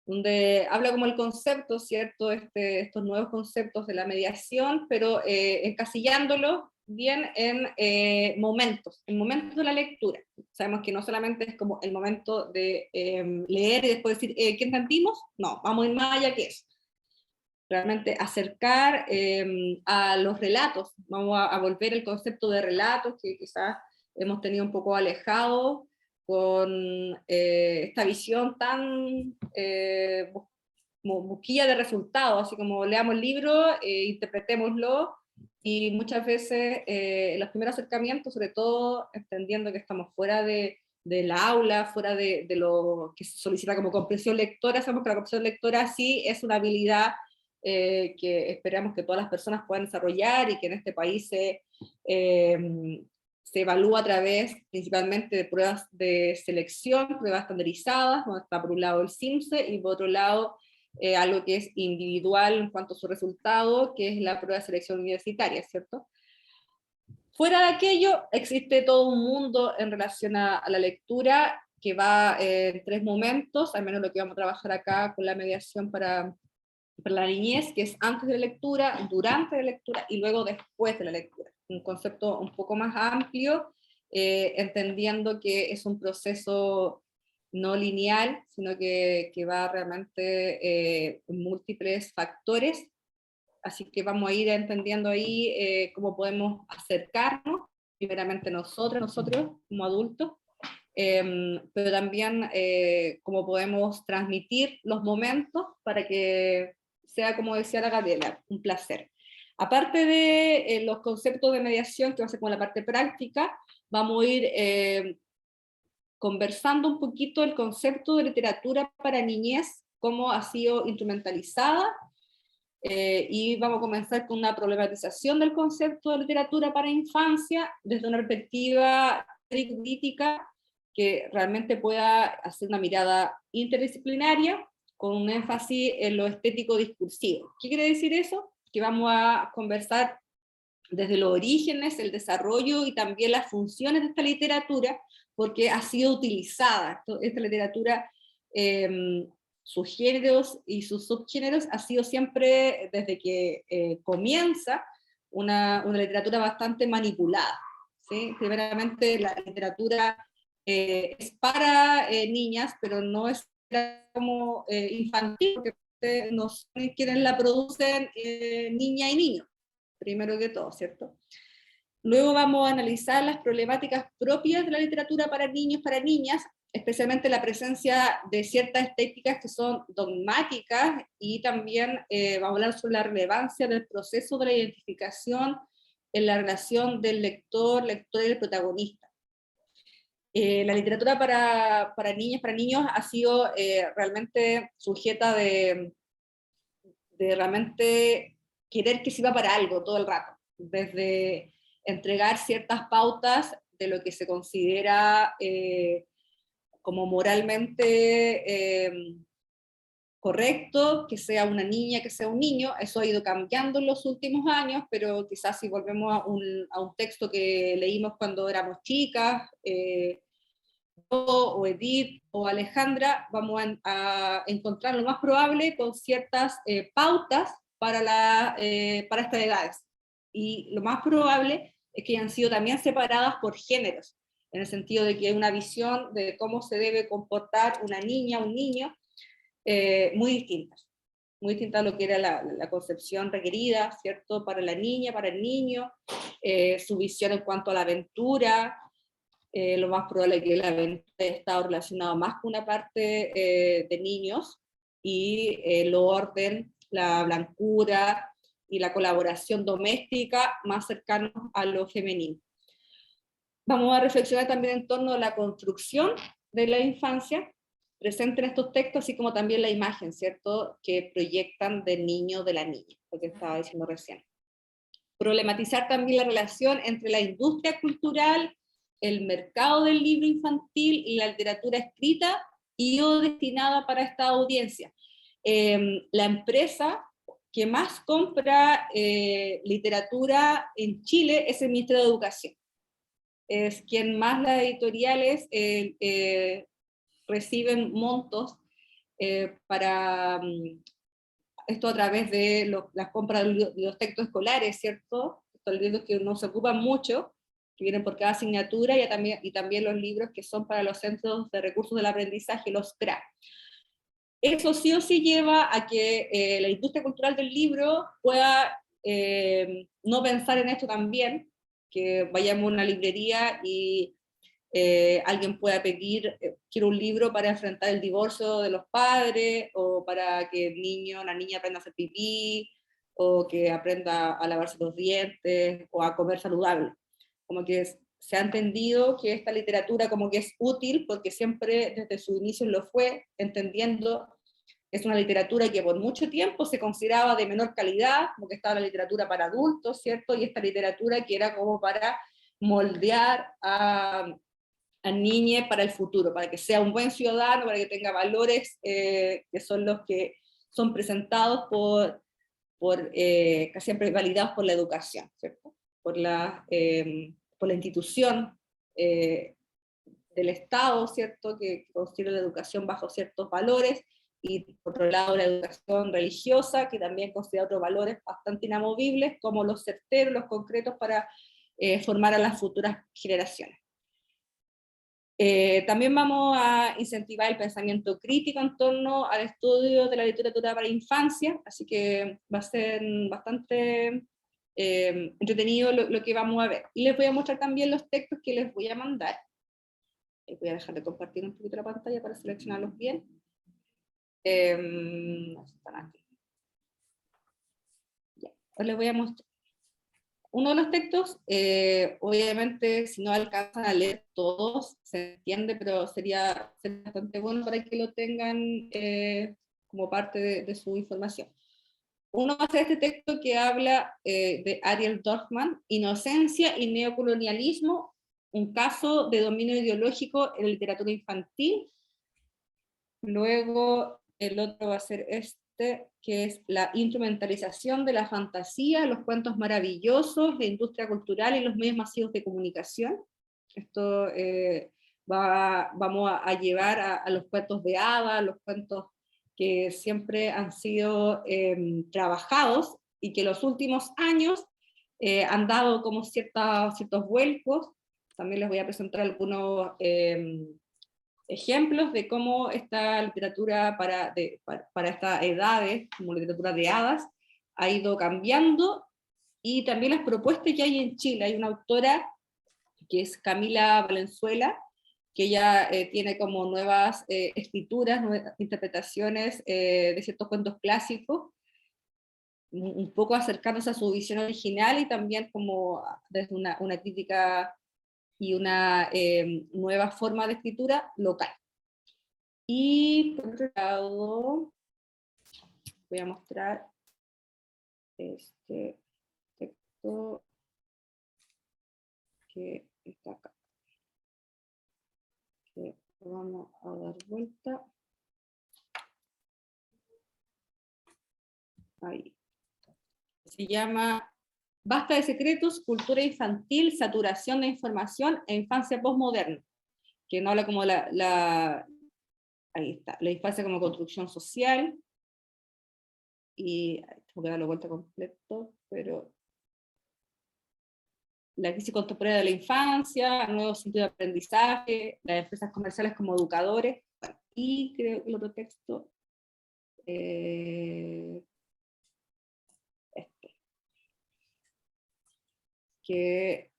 Speaker 2: donde habla como el concepto, ¿cierto? Estos nuevos conceptos de la mediación, pero encasillándolo bien en momentos de la lectura. Sabemos que no solamente es como el momento de leer y después decir, ¿qué entendimos? No, vamos a ir más allá que eso. Realmente acercar a los relatos, vamos a volver el concepto de relatos que quizás hemos tenido un poco alejado con esta visión tan como busquilla de resultados, así como leamos el libro, interpretémoslo y muchas veces los primeros acercamientos, sobre todo entendiendo que estamos fuera del aula, fuera de lo que se solicita como comprensión lectora, sabemos que la comprensión lectora sí es una habilidad que esperamos que todas las personas puedan desarrollar y que en este país se evalúa a través principalmente de pruebas de selección, pruebas estandarizadas, donde está por un lado el CIMSE y por otro lado algo que es individual en cuanto a su resultado, que es la prueba de selección universitaria, ¿cierto? Fuera de aquello, existe todo un mundo en relación a la lectura que va en 3 momentos, al menos lo que vamos a trabajar acá con la mediación para la niñez, que es antes de la lectura, durante la lectura y luego después de la lectura. Un concepto un poco más amplio, entendiendo que es un proceso no lineal, sino que va realmente en múltiples factores, así que vamos a ir entendiendo ahí cómo podemos acercarnos, primeramente nosotros como adultos, pero también cómo podemos transmitir los momentos para que sea, como decía la Gabriela, un placer. Aparte de los conceptos de mediación, que va a ser como la parte práctica, vamos a ir conversando un poquito el concepto de literatura para niñez, cómo ha sido instrumentalizada, y vamos a comenzar con una problematización del concepto de literatura para infancia desde una perspectiva crítica que realmente pueda hacer una mirada interdisciplinaria con un énfasis en lo estético discursivo. ¿Qué quiere decir eso? Que vamos a conversar desde los orígenes, el desarrollo y también las funciones de esta literatura, porque ha sido utilizada. Esta literatura, sus géneros y sus subgéneros, ha sido siempre, desde que comienza, una literatura bastante manipulada, ¿sí? Primeramente la literatura es para niñas, pero no es como infantil, porque no son quienes la producen niña y niño, primero que todo, ¿cierto? Luego vamos a analizar las problemáticas propias de la literatura para niños, para niñas, especialmente la presencia de ciertas estéticas que son dogmáticas, y también vamos a hablar sobre la relevancia del proceso de la identificación en la relación del lector y el protagonista. La literatura para niñas, para niños ha sido realmente sujeta de realmente querer que sirva para algo todo el rato, desde entregar ciertas pautas de lo que se considera como moralmente correcto, que sea una niña, que sea un niño. Eso ha ido cambiando en los últimos años, pero quizás si volvemos a un texto que leímos cuando éramos chicas, o Edith o Alejandra, vamos a encontrar lo más probable con ciertas pautas para estas edades. Y lo más probable es que hayan sido también separadas por géneros, en el sentido de que hay una visión de cómo se debe comportar una niña, un niño, muy distinta a lo que era la concepción requerida, ¿cierto? Para la niña, para el niño, su visión en cuanto a la aventura. Lo más probable es que la aventura haya estado relacionada más con una parte de niños, y el orden, la blancura y la colaboración doméstica más cercanos a lo femenino. Vamos a reflexionar también en torno a la construcción de la infancia presente en estos textos, así como también la imagen, ¿cierto?, que proyectan del niño, de la niña, lo que estaba diciendo recién. Problematizar también la relación entre la industria cultural, el mercado del libro infantil y la literatura escrita y o destinada para esta audiencia. La empresa que más compra literatura en Chile es el Ministerio de Educación. Es quien más las editoriales reciben montos para esto a través de las compras de los textos escolares, ¿cierto? Estos libros que no se ocupan mucho, que vienen por cada asignatura, y también los libros que son para los centros de recursos del aprendizaje, los CRA. Eso sí o sí lleva a que la industria cultural del libro pueda no pensar en esto también, que vayamos a una librería y alguien pueda pedir, quiero un libro para enfrentar el divorcio de los padres, o para que el niño, la niña aprenda a hacer pipí, o que aprenda a lavarse los dientes, o a comer saludable. Como que se ha entendido que esta literatura como que es útil, porque siempre desde su inicio lo fue, entendiendo es una literatura que por mucho tiempo se consideraba de menor calidad, porque estaba la literatura para adultos, ¿cierto? Y esta literatura que era como para moldear a niñez para el futuro, para que sea un buen ciudadano, para que tenga valores que son los que son presentados casi siempre validados por la educación, ¿cierto? Por la institución del Estado, ¿cierto? Que considera la educación bajo ciertos valores, y por otro lado la educación religiosa, que también considera otros valores bastante inamovibles, como los certeros, los concretos, para formar a las futuras generaciones. También vamos a incentivar el pensamiento crítico en torno al estudio de la literatura para infancia, así que va a ser bastante entretenido lo que vamos a ver. Y les voy a mostrar también los textos que les voy a mandar. Voy a dejar de compartir un poquito la pantalla para seleccionarlos bien. Están aquí. Ya, pues les voy a mostrar. Uno de los textos, obviamente, si no alcanzan a leer todos, se entiende, pero sería bastante bueno para que lo tengan como parte de su información. Uno hace este texto que habla de Ariel Dorfman, Inocencia y neocolonialismo, un caso de dominio ideológico en la literatura infantil. Luego el otro va a ser que es la instrumentalización de la fantasía, los cuentos maravillosos, la industria cultural y los medios masivos de comunicación. Esto vamos a llevar a los cuentos de hadas, los cuentos que siempre han sido trabajados y que los últimos años han dado como ciertos vuelcos. También les voy a presentar algunos ejemplos de cómo esta literatura para estas edades, como literatura de hadas, ha ido cambiando, y también las propuestas que hay en Chile. Hay una autora que es Camila Valenzuela, que ella tiene como nuevas escrituras, nuevas interpretaciones de ciertos cuentos clásicos, un poco acercándose a su visión original, y también como desde una crítica y una nueva forma de escritura local. Y por otro lado, voy a mostrar este texto que está acá, que vamos a dar vuelta. Ahí. Se llama Basta de secretos, cultura infantil, saturación de información e infancia postmoderna, que no habla como ahí está, la infancia como construcción social, y tengo que darle vuelta completo, pero la crisis contemporánea de la infancia, nuevos sentidos de aprendizaje, las empresas comerciales como educadores, y creo que el otro texto, que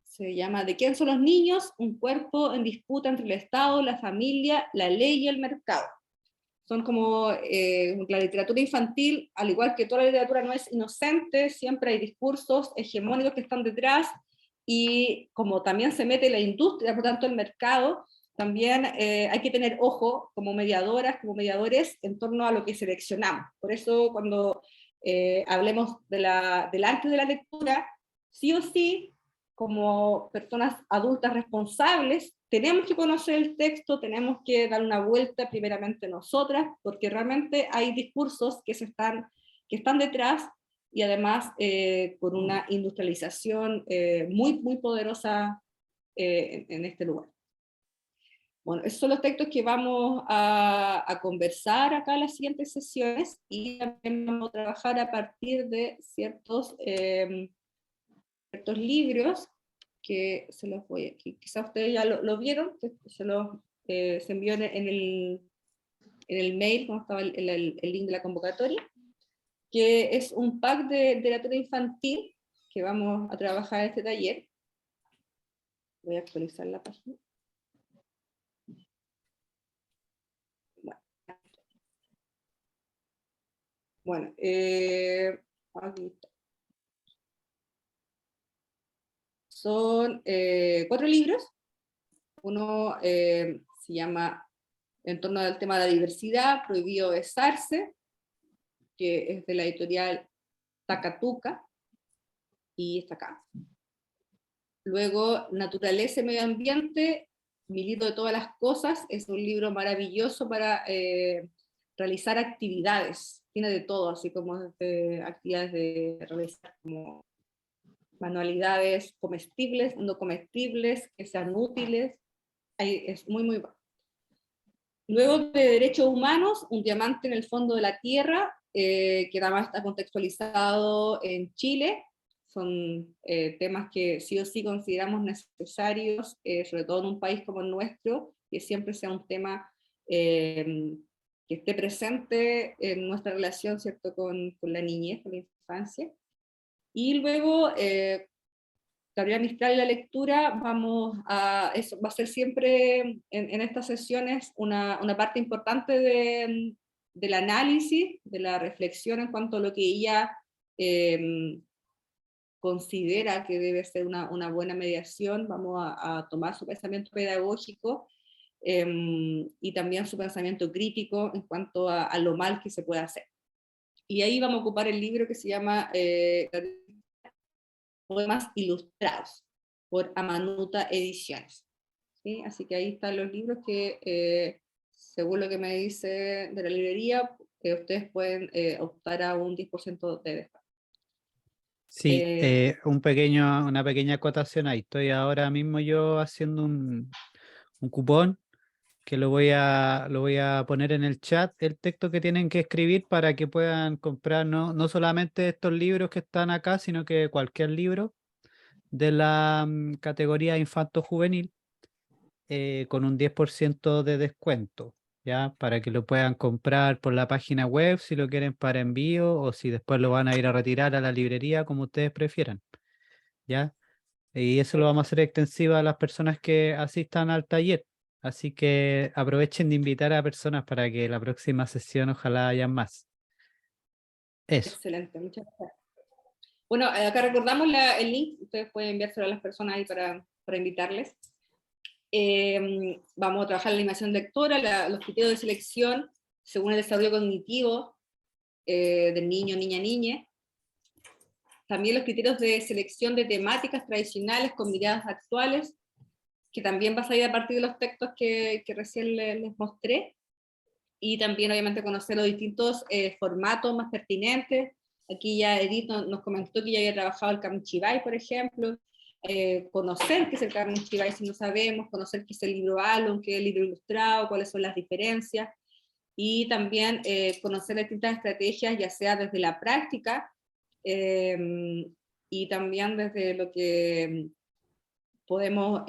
Speaker 2: se llama ¿De quién son los niños? Un cuerpo en disputa entre el Estado, la familia, la ley y el mercado. Son como la literatura infantil, al igual que toda la literatura, no es inocente, siempre hay discursos hegemónicos que están detrás, y como también se mete la industria, por tanto el mercado, también hay que tener ojo como mediadoras, como mediadores, en torno a lo que seleccionamos. Por eso cuando hablemos del arte de la lectura, sí o sí, como personas adultas responsables, tenemos que conocer el texto, tenemos que dar una vuelta primeramente nosotras, porque realmente hay discursos que están detrás, y además por una industrialización muy, muy poderosa en este lugar. Bueno, esos son los textos que vamos a conversar acá en las siguientes sesiones, y también vamos a trabajar a partir de ciertos libros que se los voy a, quizás ustedes ya lo vieron, se envió en el mail, como estaba el link de la convocatoria, que es un pack de literatura infantil que vamos a trabajar en este taller. Voy a actualizar la página. Bueno. Bueno, aquí está. Son 4 libros. Uno se llama En torno al tema de la diversidad, prohibido besarse, que es de la editorial Takatuka, y está acá. Luego, Naturaleza y Medio Ambiente, mi libro de todas las cosas, es un libro maravilloso para realizar actividades, tiene de todo, así como actividades de realizar como manualidades comestibles, no comestibles, que sean útiles, es muy muy bueno. Luego de Derechos Humanos, Un diamante en el fondo de la tierra, que además está contextualizado en Chile. Son temas que sí o sí consideramos necesarios, sobre todo en un país como el nuestro, que siempre sea un tema que esté presente en nuestra relación, ¿cierto?, con la niñez, con la infancia. Y luego, Gabriela Mistral y la lectura, eso va a ser siempre en estas sesiones una parte importante del análisis, de la reflexión en cuanto a lo que ella considera que debe ser una buena mediación. Vamos a tomar su pensamiento pedagógico y también su pensamiento crítico en cuanto a lo mal que se puede hacer. Y ahí vamos a ocupar el libro que se llama Poemas Ilustrados, por Amanuta Ediciones. ¿Sí? Así que ahí están los libros que, según lo que me dice de la librería, ustedes pueden optar a un 10% de descuento.
Speaker 1: Sí, una pequeña acotación ahí. Estoy ahora mismo yo haciendo un cupón que lo voy a poner en el chat, el texto que tienen que escribir para que puedan comprar no solamente estos libros que están acá, sino que cualquier libro de la categoría infanto-juvenil con un 10% de descuento, ¿ya? Para que lo puedan comprar por la página web si lo quieren para envío o si después lo van a ir a retirar a la librería, como ustedes prefieran, ¿ya? Y eso lo vamos a hacer extensivo a las personas que asistan al taller. Así que aprovechen de invitar a personas para que la próxima sesión ojalá haya más. Eso.
Speaker 2: Excelente, muchas gracias. Bueno, acá recordamos el link, ustedes pueden enviárselo a las personas ahí para invitarles. Vamos a trabajar la animación lectora, los criterios de selección según el desarrollo cognitivo del niño, niña. También los criterios de selección de temáticas tradicionales con miradas actuales, que también va a salir a partir de los textos que recién les mostré, y también obviamente conocer los distintos formatos más pertinentes. Aquí ya Edith nos comentó que ya había trabajado el Kamichibai, por ejemplo, conocer qué es el Kamichibai si no sabemos, conocer qué es el libro Alon, qué es el libro ilustrado, cuáles son las diferencias, y también conocer las distintas estrategias, ya sea desde la práctica, y también desde lo que podemos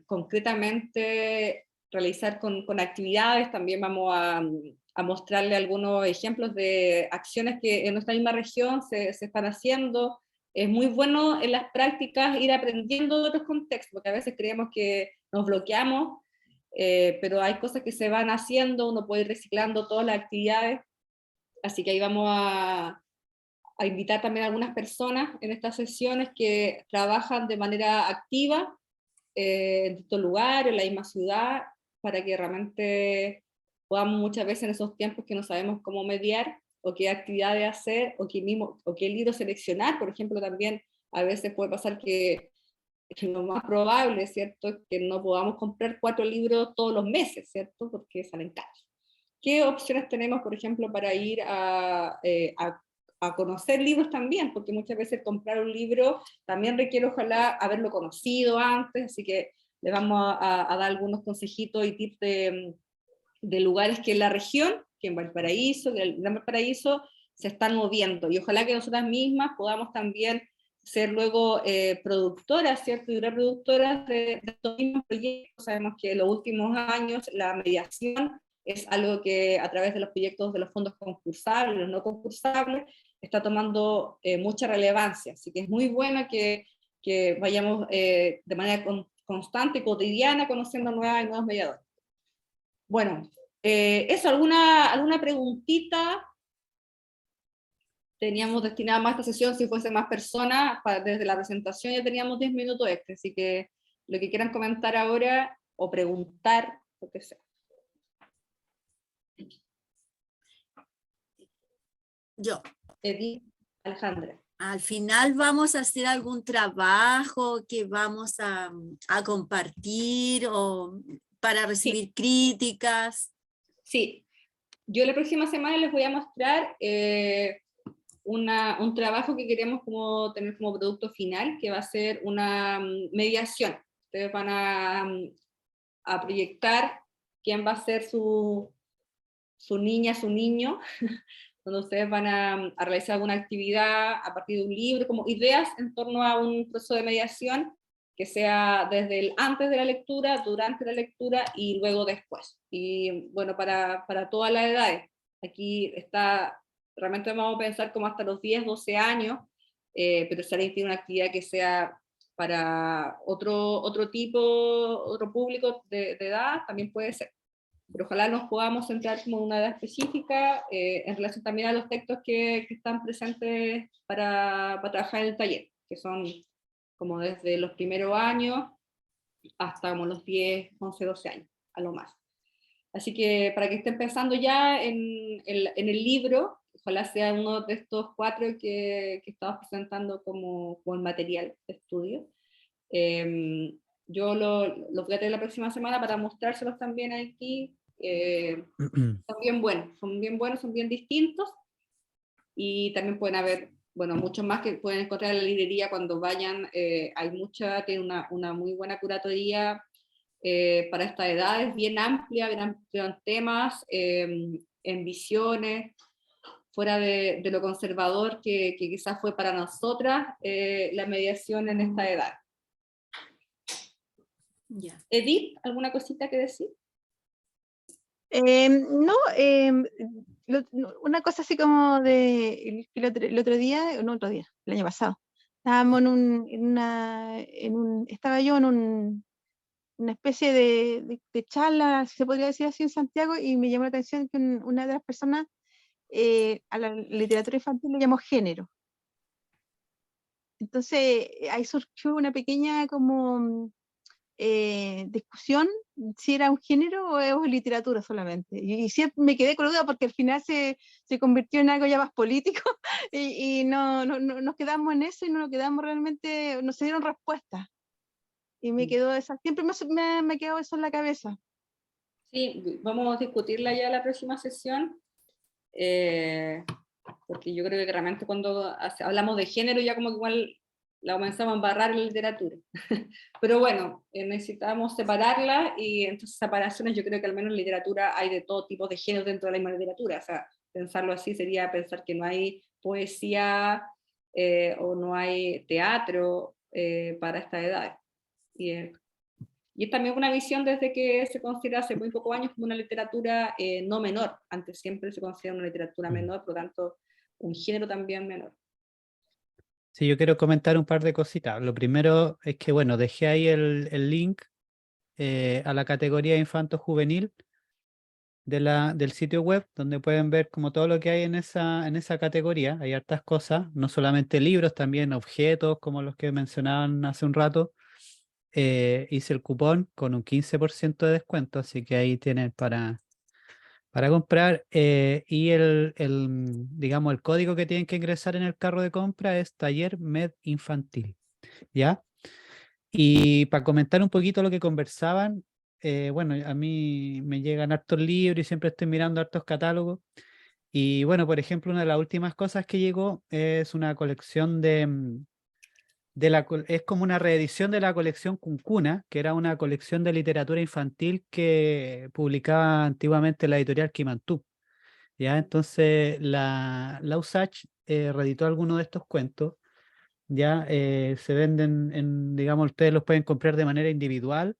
Speaker 2: concretamente realizar con actividades. También vamos a mostrarle algunos ejemplos de acciones que en nuestra misma región se están haciendo. Es muy bueno en las prácticas ir aprendiendo de otros contextos, porque a veces creemos que nos bloqueamos, pero hay cosas que se van haciendo, uno puede ir reciclando todas las actividades, así que ahí vamos a invitar también a algunas personas en estas sesiones que trabajan de manera activa en distintos lugares, en la misma ciudad, para que realmente podamos muchas veces en esos tiempos que no sabemos cómo mediar, o qué actividades hacer, o qué libro seleccionar. Por ejemplo, también a veces puede pasar que lo más probable, ¿cierto?, es que no podamos comprar 4 libros todos los meses, ¿cierto?, porque salen caros. ¿Qué opciones tenemos, por ejemplo, para ir a conocer libros también? Porque muchas veces comprar un libro también requiere, ojalá, haberlo conocido antes, así que le vamos a dar algunos consejitos y tips de lugares que en la región, que en Valparaíso, que en el Gran Valparaíso, se están moviendo, y ojalá que nosotras mismas podamos también ser luego productoras, ¿cierto?, y reproductoras de estos mismos proyectos. Sabemos que en los últimos años la mediación es algo que a través de los proyectos de los fondos concursables, los no concursables, está tomando mucha relevancia, así que es muy bueno que vayamos de manera constante y cotidiana conociendo nuevos mediadores. Bueno, eso, ¿alguna preguntita? teníamos destinada más esta sesión si fuese más personas, desde la presentación ya teníamos 10 minutos extra, así que lo que quieran comentar ahora o preguntar, lo que sea.
Speaker 3: Yo.
Speaker 2: Edith, Alejandra.
Speaker 3: Al final vamos a hacer algún trabajo que vamos a compartir o para recibir críticas.
Speaker 2: Sí, yo la próxima semana les voy a mostrar un trabajo que queremos tener como producto final, que va a ser una mediación. Ustedes van a proyectar quién va a ser su niña, su niño, donde ustedes van a realizar alguna actividad a partir de un libro, como ideas en torno a un proceso de mediación, que sea desde el antes de la lectura, durante la lectura y luego después. Y bueno, para todas las edades. Aquí está, realmente vamos a pensar como hasta los 10, 12 años, pero si alguien tiene una actividad que sea para otro tipo, otro público de edad, también puede ser. Pero ojalá nos podamos centrar como en una edad específica, en relación también a los textos que están presentes para trabajar en el taller, que son como desde los primeros años hasta como los 10, 11, 12 años, a lo más. Así que para que estén pensando ya en el libro, ojalá sea uno de estos 4 que estamos presentando como el material de estudio. Yo lo voy a traer la próxima semana para mostrárselos también aquí. Son bien buenos, son bien distintos, y también pueden haber, bueno, muchos más que pueden encontrar en la librería cuando vayan. Hay tiene una muy buena curatoría para estas edades, bien amplia en temas, en visiones, fuera de lo conservador que quizás fue para nosotras la mediación en esta edad.
Speaker 3: Ya.
Speaker 2: Edith, ¿alguna cosita que decir?
Speaker 4: No, una cosa así como el otro día, no otro día, el año pasado, estábamos estaba yo en una especie de charla, si se podría decir así, en Santiago, y me llamó la atención que una de las personas a la literatura infantil le llamó género. Entonces ahí surgió una pequeña como discusión si era un género o es literatura solamente. Y siempre me quedé con la duda porque al final se convirtió en algo ya más político y no nos quedamos en eso y no nos quedamos realmente, no se dieron respuestas. Y me quedó esa, siempre me quedó eso en la cabeza.
Speaker 2: Sí, vamos a discutirla ya en la próxima sesión, porque yo creo que realmente cuando hablamos de género ya como que igual la comenzamos a embarrar en la literatura. Pero bueno, necesitamos separarla, y entonces separaciones, yo creo que al menos en literatura hay de todo tipo de géneros dentro de la misma literatura. O sea, pensarlo así sería pensar que no hay poesía o no hay teatro para esta edad. Y es también una visión desde que se considera hace muy pocos años como una literatura no menor. Antes siempre se considera una literatura menor, por lo tanto, un género también menor.
Speaker 1: Sí, yo quiero comentar un par de cositas. Lo primero es que, bueno, dejé ahí el link a la categoría infanto-juvenil del sitio web, donde pueden ver como todo lo que hay en esa categoría. Hay hartas cosas, no solamente libros, también objetos, como los que mencionaban hace un rato. Hice el cupón con un 15% de descuento, así que ahí tienen para comprar. Y digamos, el código que tienen que ingresar en el carro de compra es Taller Med Infantil, ¿ya? Y para comentar un poquito lo que conversaban, bueno, a mí me llegan hartos libros y siempre estoy mirando hartos catálogos. Y bueno, por ejemplo, una de las últimas cosas que llegó es una colección es como una reedición de la colección Cuncuna, que era una colección de literatura infantil que publicaba antiguamente la editorial Quimantú. ¿Ya? Entonces la USACH reeditó algunos de estos cuentos. Ya se venden digamos, ustedes los pueden comprar de manera individual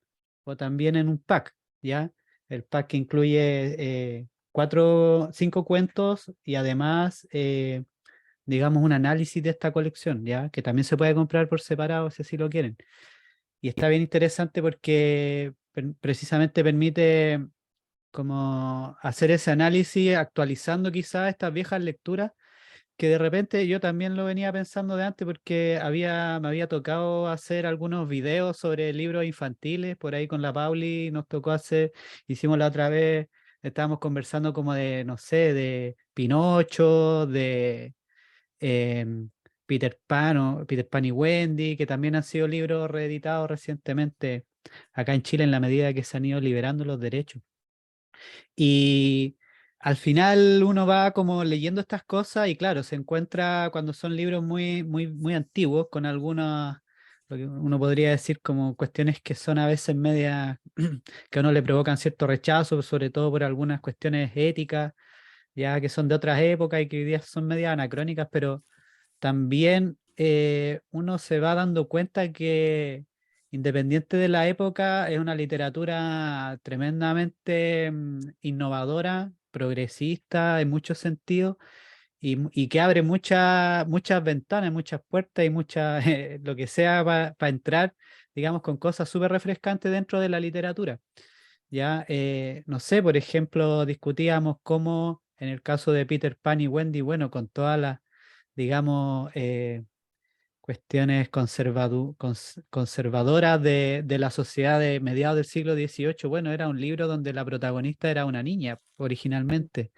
Speaker 1: o también en un pack. ¿Ya? El pack que incluye 5 cuentos y además digamos, un análisis de esta colección, ¿ya? Que también se puede comprar por separado si así lo quieren. Y está bien interesante porque precisamente permite como hacer ese análisis actualizando quizás estas viejas lecturas que de repente yo también lo venía pensando de antes porque me había tocado hacer algunos videos sobre libros infantiles, por ahí con la Pauli nos tocó hacer, hicimos la otra vez, estábamos conversando como de, no sé, de Pinocho, de em, Peter Pan y Wendy, que también han sido libros reeditados recientemente acá en Chile en la medida que se han ido liberando los derechos. Y al final uno va como leyendo estas cosas y claro, se encuentra cuando son libros muy antiguos con algunas, lo que uno podría decir como cuestiones que son a veces medias, que a uno le provocan cierto rechazo, sobre todo por algunas cuestiones éticas, ya que son de otras épocas y que hoy día son medias anacrónicas, pero también uno se va dando cuenta que independiente de la época, es una literatura tremendamente innovadora, progresista en muchos sentidos y que abre muchas ventanas, muchas puertas y muchas, lo que sea para entrar, digamos, con cosas súper refrescantes dentro de la literatura. Ya, no sé, por ejemplo, discutíamos cómo en el caso de Peter Pan y Wendy, bueno, con todas las, digamos, cuestiones conservadoras de la sociedad de mediados del siglo XVIII. Bueno, era un libro donde la protagonista era una niña originalmente.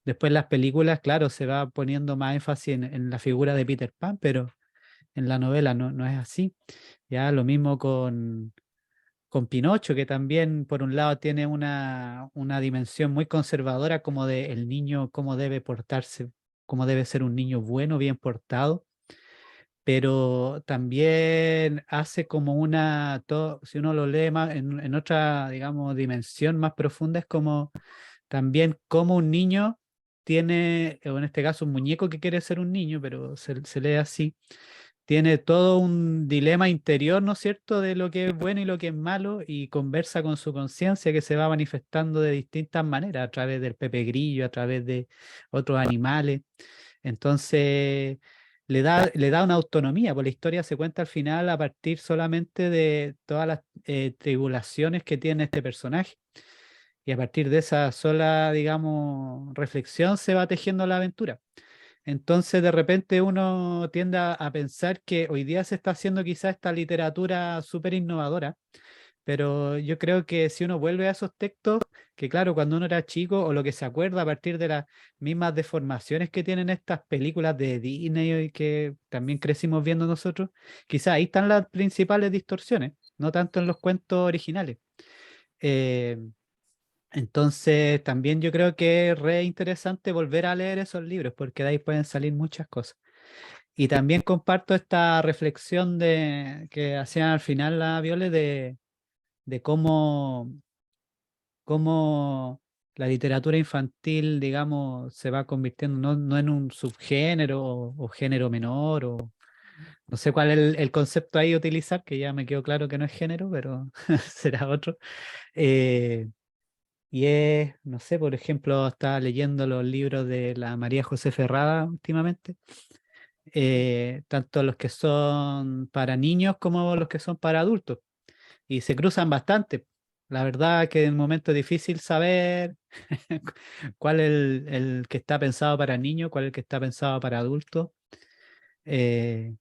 Speaker 1: Después las películas, claro, se va poniendo más énfasis en la figura de Peter Pan, pero en la novela no es así. Ya lo mismo con Pinocho, que también por un lado tiene una dimensión muy conservadora como de el niño, cómo debe portarse, cómo debe ser un niño bueno, bien portado, pero también hace como si uno lo lee más en otra, digamos, dimensión más profunda, es como también como un niño tiene, o en este caso un muñeco que quiere ser un niño, pero se lee así, tiene todo un dilema interior, ¿no es cierto?, de lo que es bueno y lo que es malo, y conversa con su conciencia que se va manifestando de distintas maneras, a través del Pepe Grillo, a través de otros animales. Entonces, le da una autonomía, porque la historia se cuenta al final a partir solamente de todas las tribulaciones que tiene este personaje. Y a partir de esa sola, digamos, reflexión se va tejiendo la aventura. Entonces, de repente uno tiende a pensar que hoy día se está haciendo quizá esta literatura súper innovadora, pero yo creo que si uno vuelve a esos textos, que claro, cuando uno era chico o lo que se acuerda a partir de las mismas deformaciones que tienen estas películas de Disney y que también crecimos viendo nosotros, quizá ahí están las principales distorsiones, no tanto en los cuentos originales. Eh, entonces, también yo creo que es re interesante volver a leer esos libros, porque de ahí pueden salir muchas cosas. Y también comparto esta reflexión que hacían al final la Viole de cómo la literatura infantil, digamos, se va convirtiendo no en un subgénero o género menor, o no sé cuál es el concepto ahí a utilizar, que ya me quedó claro que no es género, pero será otro. Eh, y es, no sé, por ejemplo, estaba leyendo los libros de la María José Ferrada últimamente, tanto los que son para niños como los que son para adultos, y se cruzan bastante. La verdad que en un momento es difícil saber cuál es el que está pensado para niños, cuál es el que está pensado para adultos. eh,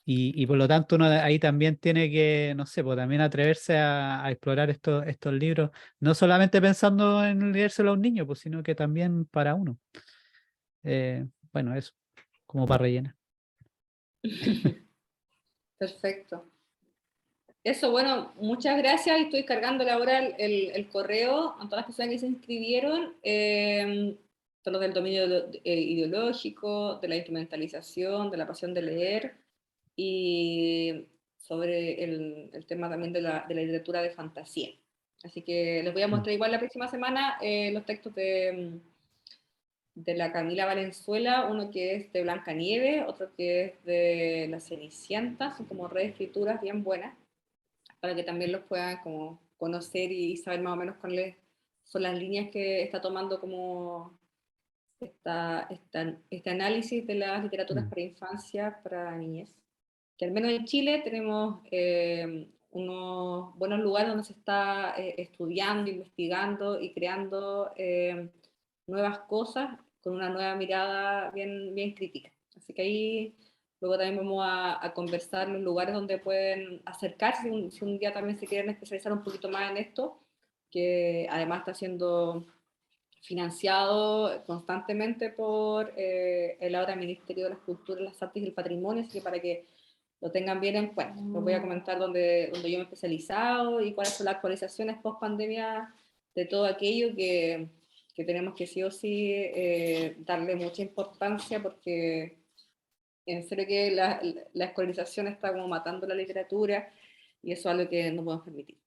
Speaker 1: y por lo tanto uno ahí también tiene que, no sé, pues también atreverse a explorar estos libros, no solamente pensando en leérselo a un niño, pues, sino que también para uno. Bueno, eso, como para rellenar.
Speaker 2: Perfecto. Eso, bueno, muchas gracias. Estoy cargándole ahora el correo a todas las personas que se inscribieron, todo lo del dominio ideológico, de la instrumentalización, de la pasión de leer y sobre el tema también de la literatura de fantasía. Así que les voy a mostrar igual la próxima semana los textos de la Camila Valenzuela, uno que es de Blancanieves, otro que es de La Cenicienta, son como reescrituras bien buenas para que también los puedan como conocer y saber más o menos cuáles son las líneas que está tomando como este análisis de las literaturas para infancia, para niñez. Que al menos en Chile tenemos unos buenos lugares donde se está estudiando, investigando y creando nuevas cosas con una nueva mirada bien crítica. Así que ahí luego también vamos a conversar los lugares donde pueden acercarse, si un día también se quieren especializar un poquito más en esto, que además está siendo financiado constantemente por el ahora Ministerio de las Culturas, las Artes y el Patrimonio, así que para que lo tengan bien en cuenta. Les voy a comentar dónde yo me he especializado y cuáles son las actualizaciones post pandemia de todo aquello que tenemos que sí o sí darle mucha importancia, porque en serio que la escolarización está como matando la literatura y eso es algo que no podemos permitir.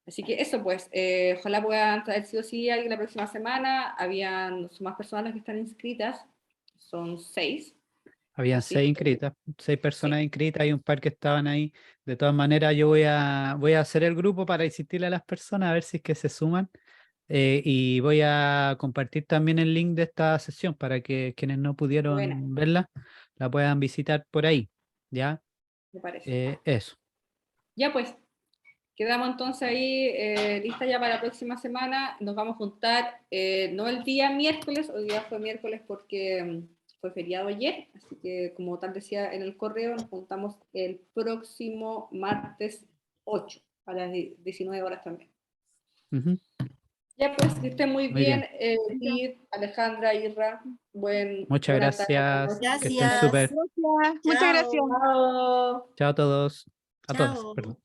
Speaker 2: Así que eso pues, ojalá puedan traer sí o sí alguien la próxima semana. Son más personas las que están inscritas, son 6.
Speaker 1: Habían
Speaker 2: Así
Speaker 1: 6
Speaker 2: que,
Speaker 1: inscritas, 6 personas
Speaker 2: sí,
Speaker 1: inscritas y un par que estaban ahí. De todas maneras, yo voy a hacer el grupo para insistirle a las personas a ver si es que se suman. Y voy a compartir también el link de esta sesión para que quienes no
Speaker 2: buena,
Speaker 1: pudieron verla la puedan visitar por ahí. ¿Ya?
Speaker 2: me parece.
Speaker 1: Eso.
Speaker 2: Ya pues, quedamos entonces ahí lista ya para la próxima semana. Nos vamos a juntar, no el día miércoles, hoy día fue miércoles porque fue feriado ayer, así que como tal decía en el correo, nos juntamos el próximo martes 8 a las 19 horas también.
Speaker 1: Ujú.
Speaker 2: Ya pues, que estén muy
Speaker 1: Muy
Speaker 2: bien,
Speaker 1: bien.
Speaker 2: Edith, Alejandra, Irra,
Speaker 1: Muchas
Speaker 2: buena tarde.
Speaker 1: gracias. Que estén
Speaker 3: Gracias.
Speaker 1: súper.
Speaker 4: Gracias, muchas gracias.
Speaker 2: Chao.
Speaker 1: Chao a todos. A todas,
Speaker 3: Chao.
Speaker 1: perdón.